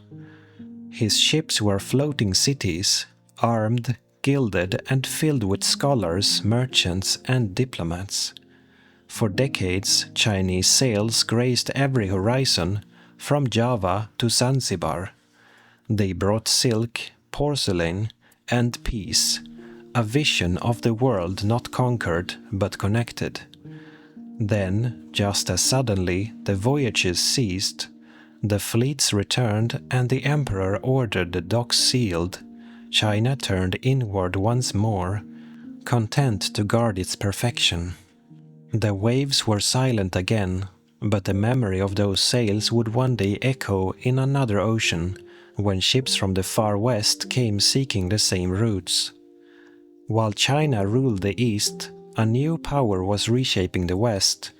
His ships were floating cities, armed, gilded, and filled with scholars, merchants, and diplomats. For decades, Chinese sails graced every horizon, from Java to Zanzibar. They brought silk, porcelain, and peace, a vision of the world not conquered but connected. Then, just as suddenly, the voyages ceased. The fleets returned and the emperor ordered the docks sealed. China turned inward once more, content to guard its perfection. The waves were silent again, but the memory of those sails would one day echo in another ocean, when ships from the far west came seeking the same routes. While China ruled the east, A new power was reshaping the West.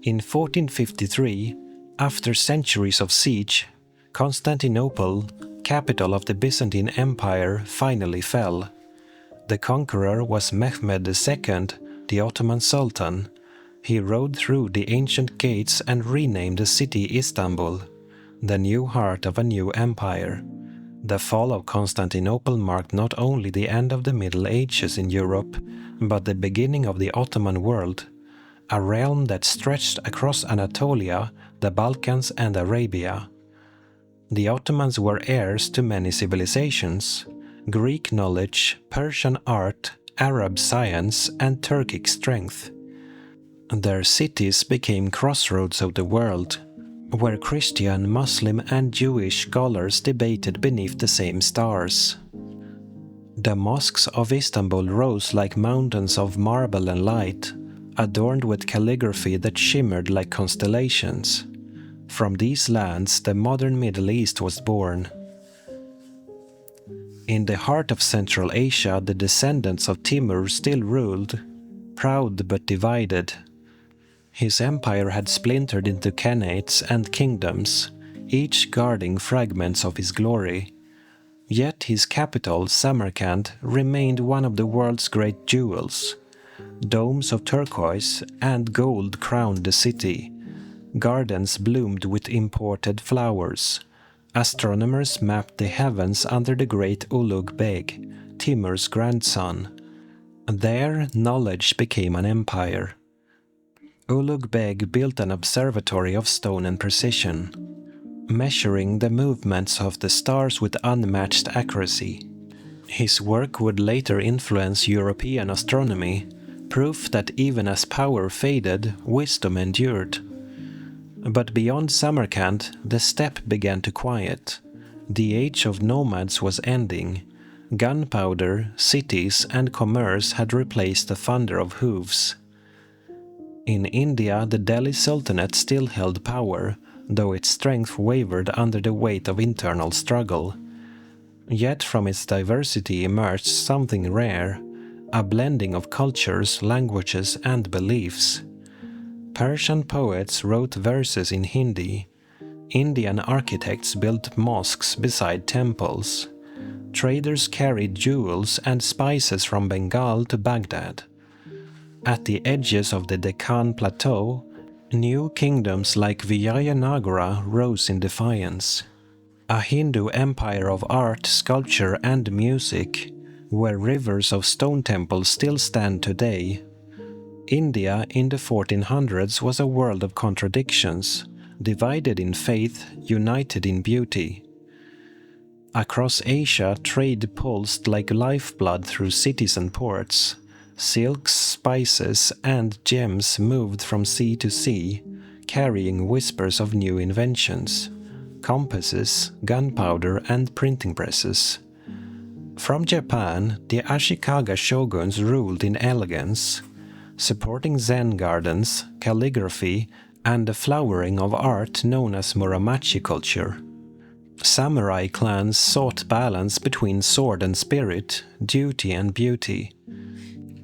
In 1453, after centuries of siege, Constantinople, capital of the Byzantine Empire, finally fell. The conqueror was Mehmed II, the Ottoman Sultan. He rode through the ancient gates and renamed the city Istanbul, the new heart of a new empire. The fall of Constantinople marked not only the end of the Middle Ages in Europe, but the beginning of the Ottoman world, a realm that stretched across Anatolia, the Balkans and Arabia. The Ottomans were heirs to many civilizations: Greek knowledge, Persian art, Arab science, and Turkic strength. Their cities became crossroads of the world, where Christian, Muslim, and Jewish scholars debated beneath the same stars. The mosques of Istanbul rose like mountains of marble and light, adorned with calligraphy that shimmered like constellations. From these lands, the modern Middle East was born. In the heart of Central Asia, the descendants of Timur still ruled, proud but divided. His empire had splintered into khanates and kingdoms, each guarding fragments of his glory. Yet his capital, Samarkand, remained one of the world's great jewels. Domes of turquoise and gold crowned the city. Gardens bloomed with imported flowers. Astronomers mapped the heavens under the great Ulugh Beg, Timur's grandson. There, knowledge became an empire. Ulugh Beg built an observatory of stone and precision, measuring the movements of the stars with unmatched accuracy. His work would later influence European astronomy, proof that even as power faded, wisdom endured. But beyond Samarkand, the steppe began to quiet. The age of nomads was ending. Gunpowder, cities, and commerce had replaced the thunder of hooves. In India, the Delhi Sultanate still held power, though its strength wavered under the weight of internal struggle. Yet from its diversity emerged something rare, a blending of cultures, languages, and beliefs. Persian poets wrote verses in Hindi. Indian architects built mosques beside temples. Traders carried jewels and spices from Bengal to Baghdad. At the edges of the Deccan Plateau, new kingdoms like Vijayanagara rose in defiance. A Hindu empire of art, sculpture, and music, where rivers of stone temples still stand today. India in the 1400s was a world of contradictions, divided in faith, united in beauty. Across Asia, trade pulsed like lifeblood through cities and ports. Silks, spices, and gems moved from sea to sea, carrying whispers of new inventions: compasses, gunpowder, and printing presses. From Japan, the Ashikaga shoguns ruled in elegance, supporting Zen gardens, calligraphy, and the flowering of art known as Muromachi culture. Samurai clans sought balance between sword and spirit, duty and beauty.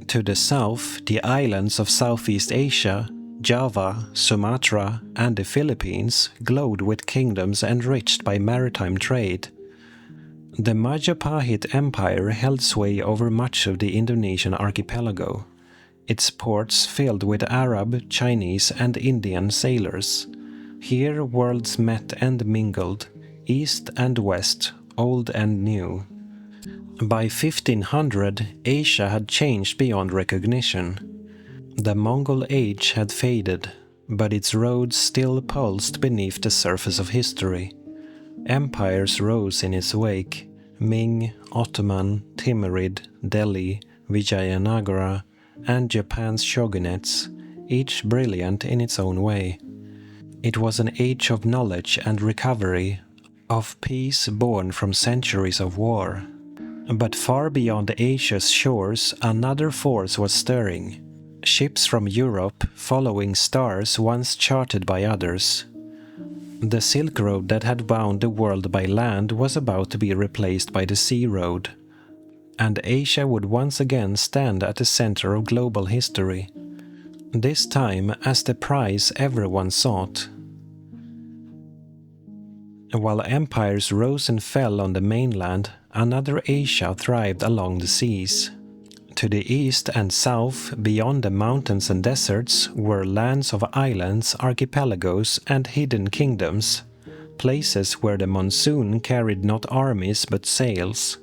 To the south, the islands of Southeast Asia, Java, Sumatra, and the Philippines glowed with kingdoms enriched by maritime trade. The Majapahit Empire held sway over much of the Indonesian archipelago, its ports filled with Arab, Chinese, and Indian sailors. Here worlds met and mingled, east and west, old and new. By 1500, Asia had changed beyond recognition. The Mongol age had faded, but its roads still pulsed beneath the surface of history. Empires rose in its wake: Ming, Ottoman, Timurid, Delhi, Vijayanagara, and Japan's shogunates, each brilliant in its own way. It was an age of knowledge and recovery, of peace born from centuries of war. But far beyond Asia's shores, another force was stirring. Ships from Europe following stars once charted by others. The Silk Road that had bound the world by land was about to be replaced by the Sea Road. and Asia would once again stand at the center of global history, this time as the prize everyone sought. While empires rose and fell on the mainland, another Asia thrived along the seas. To the east and south, beyond the mountains and deserts, were lands of islands, archipelagos, and hidden kingdoms, places where the monsoon carried not armies but sails.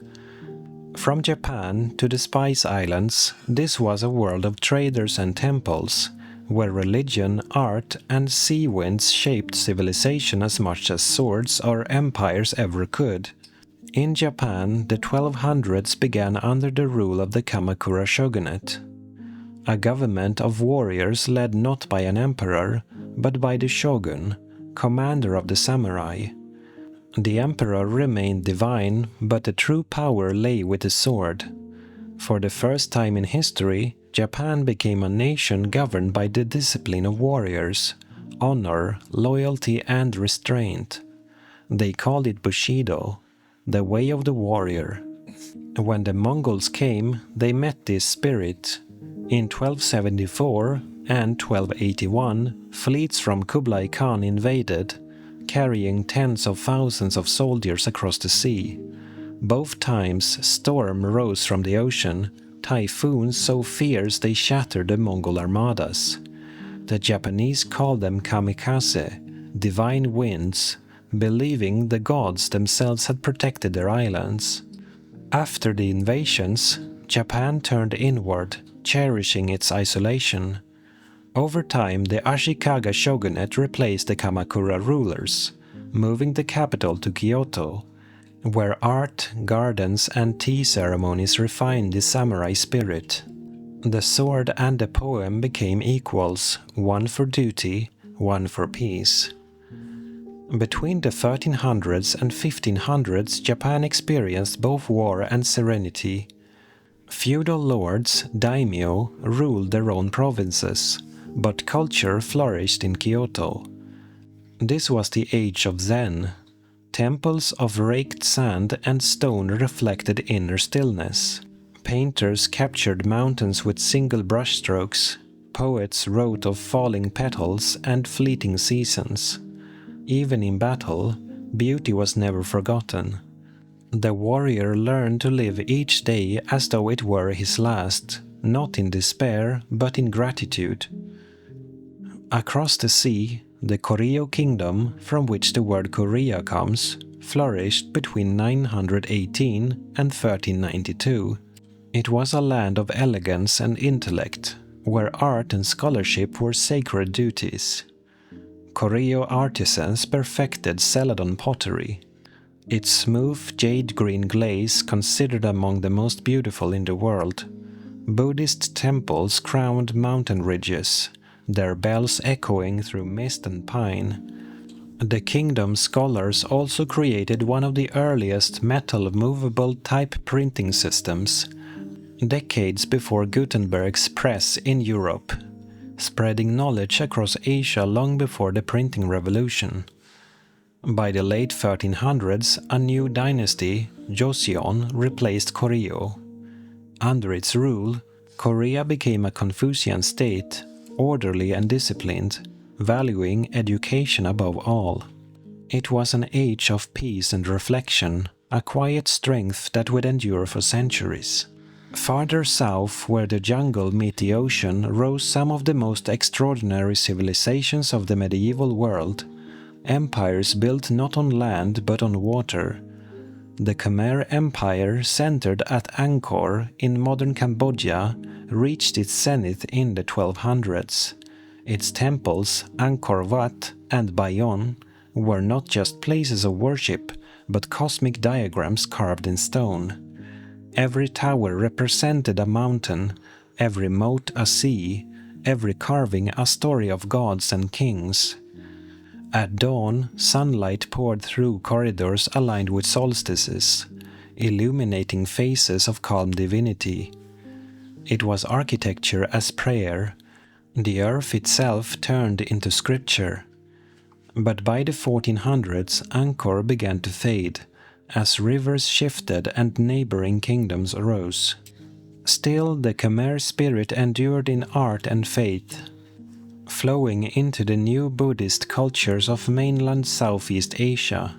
From Japan to the Spice Islands, this was a world of traders and temples, where religion, art, and sea winds shaped civilization as much as swords or empires ever could. In Japan, the 1200s began under the rule of the Kamakura shogunate, a government of warriors led not by an emperor, but by the shogun, commander of the samurai. The emperor remained divine, but the true power lay with the sword. For the first time in history, Japan became a nation governed by the discipline of warriors, honor, loyalty, and restraint. They called it Bushido, the way of the warrior. When the Mongols came, they met this spirit. In 1274 and 1281, fleets from Kublai Khan invaded, carrying tens of thousands of soldiers across the sea. Both times, storm rose from the ocean, typhoons so fierce they shattered the Mongol armadas. The Japanese called them kamikaze, divine winds, believing the gods themselves had protected their islands. After the invasions, Japan turned inward, cherishing its isolation. Over time, the Ashikaga shogunate replaced the Kamakura rulers, moving the capital to Kyoto, where art, gardens, and tea ceremonies refined the samurai spirit. The sword and the poem became equals, one for duty, one for peace. Between the 1300s and 1500s, Japan experienced both war and serenity. Feudal lords, daimyo, ruled their own provinces, but culture flourished in Kyoto. This was the age of Zen. Temples of raked sand and stone reflected inner stillness. Painters captured mountains with single brushstrokes. Poets wrote of falling petals and fleeting seasons. Even in battle, beauty was never forgotten. The warrior learned to live each day as though it were his last, not in despair, but in gratitude. Across the sea, the Koryo kingdom, from which the word Korea comes, flourished between 918 and 1392. It was a land of elegance and intellect, where art and scholarship were sacred duties. Koryo artisans perfected Celadon pottery. Its smooth jade-green glaze considered among the most beautiful in the world. Buddhist temples crowned mountain ridges, their bells echoing through mist and pine. The kingdom's scholars also created one of the earliest metal movable type printing systems, decades before Gutenberg's press in Europe, spreading knowledge across Asia long before the printing revolution. By the late 1300s, a new dynasty, Joseon, replaced Koryo. Under its rule, Korea became a Confucian state, orderly and disciplined, valuing education above all. It was an age of peace and reflection, a quiet strength that would endure for centuries. Farther south, where the jungle met the ocean, rose some of the most extraordinary civilizations of the medieval world, empires built not on land but on water. The Khmer Empire, centered at Angkor in modern Cambodia, reached its zenith in the 1200s. Its temples, Angkor Wat and Bayon, were not just places of worship, but cosmic diagrams carved in stone. Every tower represented a mountain, every moat a sea, every carving a story of gods and kings. At dawn, sunlight poured through corridors aligned with solstices, illuminating faces of calm divinity. It was architecture as prayer. The earth itself turned into scripture. But by the 1400s, Angkor began to fade, as rivers shifted and neighboring kingdoms arose. Still, the Khmer spirit endured in art and faith, flowing into the new Buddhist cultures of mainland Southeast Asia.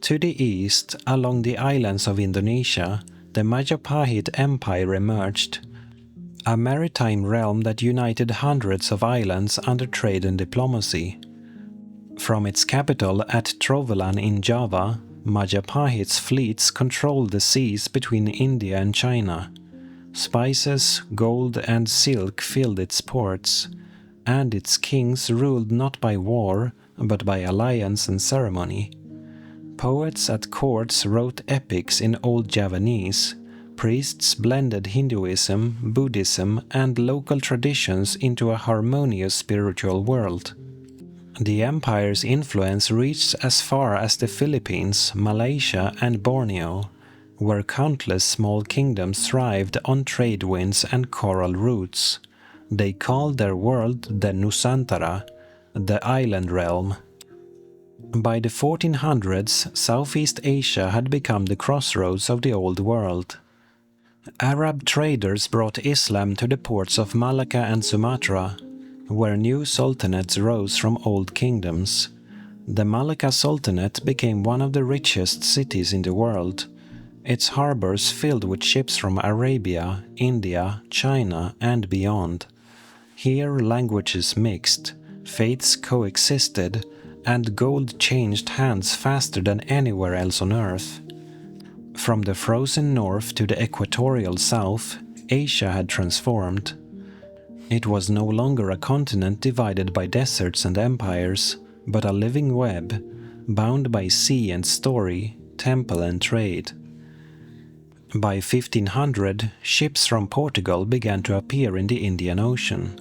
To the east, along the islands of Indonesia, the Majapahit Empire emerged, a maritime realm that united hundreds of islands under trade and diplomacy. From its capital at Trovelan in Java, Majapahit's fleets controlled the seas between India and China. Spices, gold, and silk filled its ports, and its kings ruled not by war, but by alliance and ceremony. Poets at courts wrote epics in Old Javanese. Priests blended Hinduism, Buddhism, and local traditions into a harmonious spiritual world. The empire's influence reached as far as the Philippines, Malaysia, and Borneo, where countless small kingdoms thrived on trade winds and coral routes. They called their world the Nusantara, the island realm. By the 1400s, Southeast Asia had become the crossroads of the Old World. Arab traders brought Islam to the ports of Malacca and Sumatra, where new sultanates rose from old kingdoms. The Malacca Sultanate became one of the richest cities in the world, its harbors filled with ships from Arabia, India, China, and beyond. Here languages mixed, faiths coexisted, and gold changed hands faster than anywhere else on Earth. From the frozen north to the equatorial south, Asia had transformed. It was no longer a continent divided by deserts and empires, but a living web, bound by sea and story, temple and trade. By 1500, ships from Portugal began to appear in the Indian Ocean.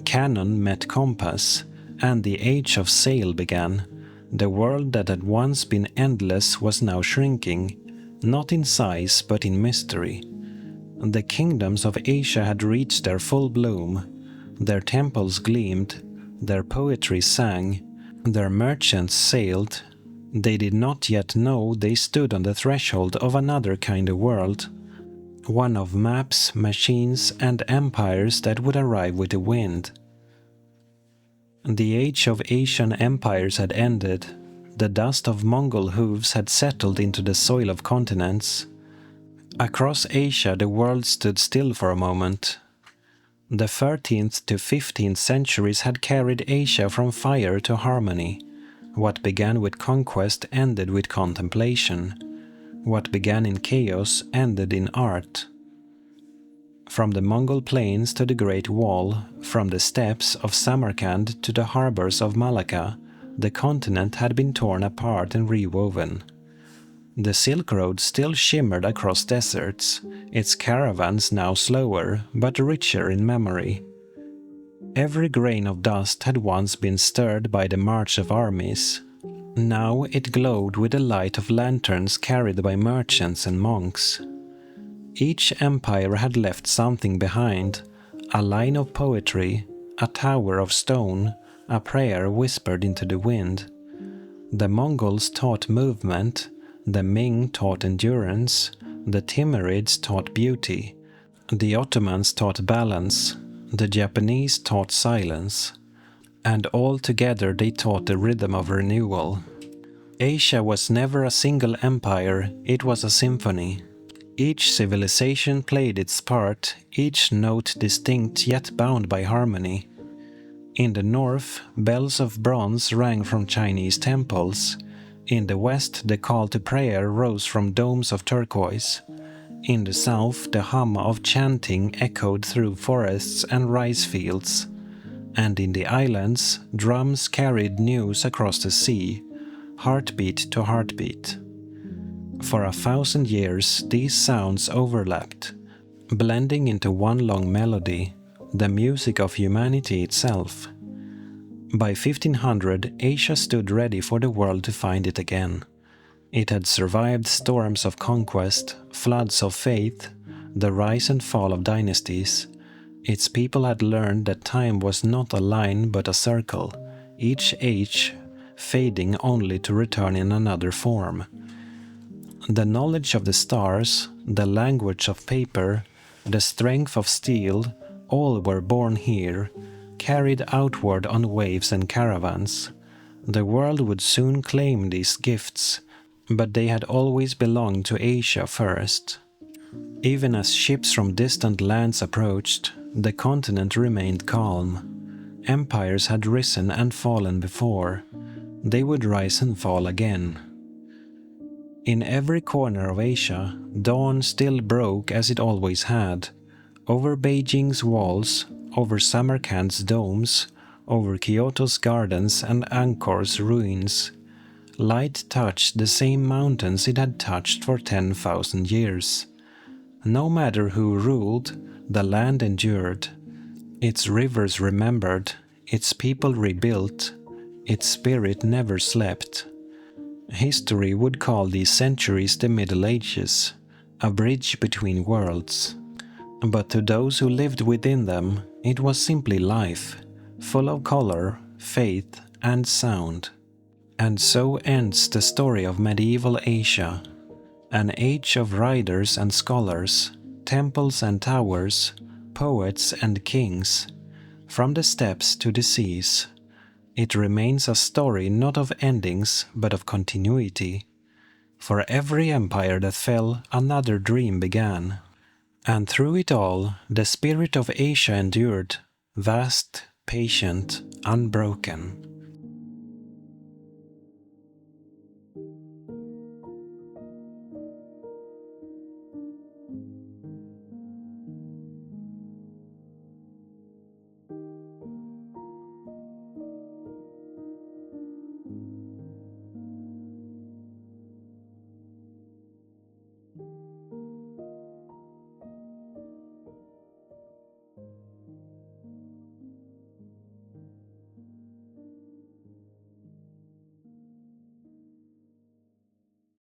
Cannon met compass, and the age of sail began. The world that had once been endless was now shrinking, not in size but in mystery. The kingdoms of Asia had reached their full bloom. Their temples gleamed, their poetry sang, their merchants sailed. They did not yet know they stood on the threshold of another kind of world, one of maps, machines, and empires that would arrive with the wind. The age of Asian empires had ended. The dust of Mongol hooves had settled into the soil of continents. Across Asia the world stood still for a moment. The 13th to 15th centuries had carried Asia from fire to harmony. What began with conquest ended with contemplation. What began in chaos ended in art. From the Mongol plains to the Great Wall, from the steppes of Samarkand to the harbors of Malacca, the continent had been torn apart and rewoven. The Silk Road still shimmered across deserts, its caravans now slower but richer in memory. Every grain of dust had once been stirred by the march of armies. Now it glowed with the light of lanterns carried by merchants and monks. Each empire had left something behind, a line of poetry, a tower of stone, a prayer whispered into the wind. The Mongols taught movement, the Ming taught endurance, the Timurids taught beauty, the Ottomans taught balance, the Japanese taught silence, and all together they taught the rhythm of renewal. Asia was never a single empire, it was a symphony. Each civilization played its part, each note distinct yet bound by harmony. In the north, bells of bronze rang from Chinese temples. In the west, the call to prayer rose from domes of turquoise. In the south, the hum of chanting echoed through forests and rice fields. And in the islands, drums carried news across the sea, heartbeat to heartbeat. For 1,000 years, these sounds overlapped, blending into one long melody, the music of humanity itself. By 1500, Asia stood ready for the world to find it again. It had survived storms of conquest, floods of faith, the rise and fall of dynasties. Its people had learned that time was not a line but a circle, each age fading only to return in another form. The knowledge of the stars, the language of paper, the strength of steel, all were born here, carried outward on waves and caravans. The world would soon claim these gifts, but they had always belonged to Asia first. Even as ships from distant lands approached, the continent remained calm. Empires had risen and fallen before. They would rise and fall again. In every corner of Asia, dawn still broke as it always had, over Beijing's walls, over Samarkand's domes, over Kyoto's gardens and Angkor's ruins. Light touched the same mountains it had touched for 10,000 years. No matter who ruled, the land endured. Its rivers remembered, its people rebuilt, its spirit never slept. History would call these centuries the Middle Ages, a bridge between worlds. But to those who lived within them, it was simply life, full of color, faith, and sound. And so ends the story of medieval Asia, an age of riders and scholars, temples and towers, poets and kings, from the steppes to the seas. It remains a story not of endings but of continuity. For every empire that fell, another dream began. And through it all, the spirit of Asia endured, vast, patient, unbroken.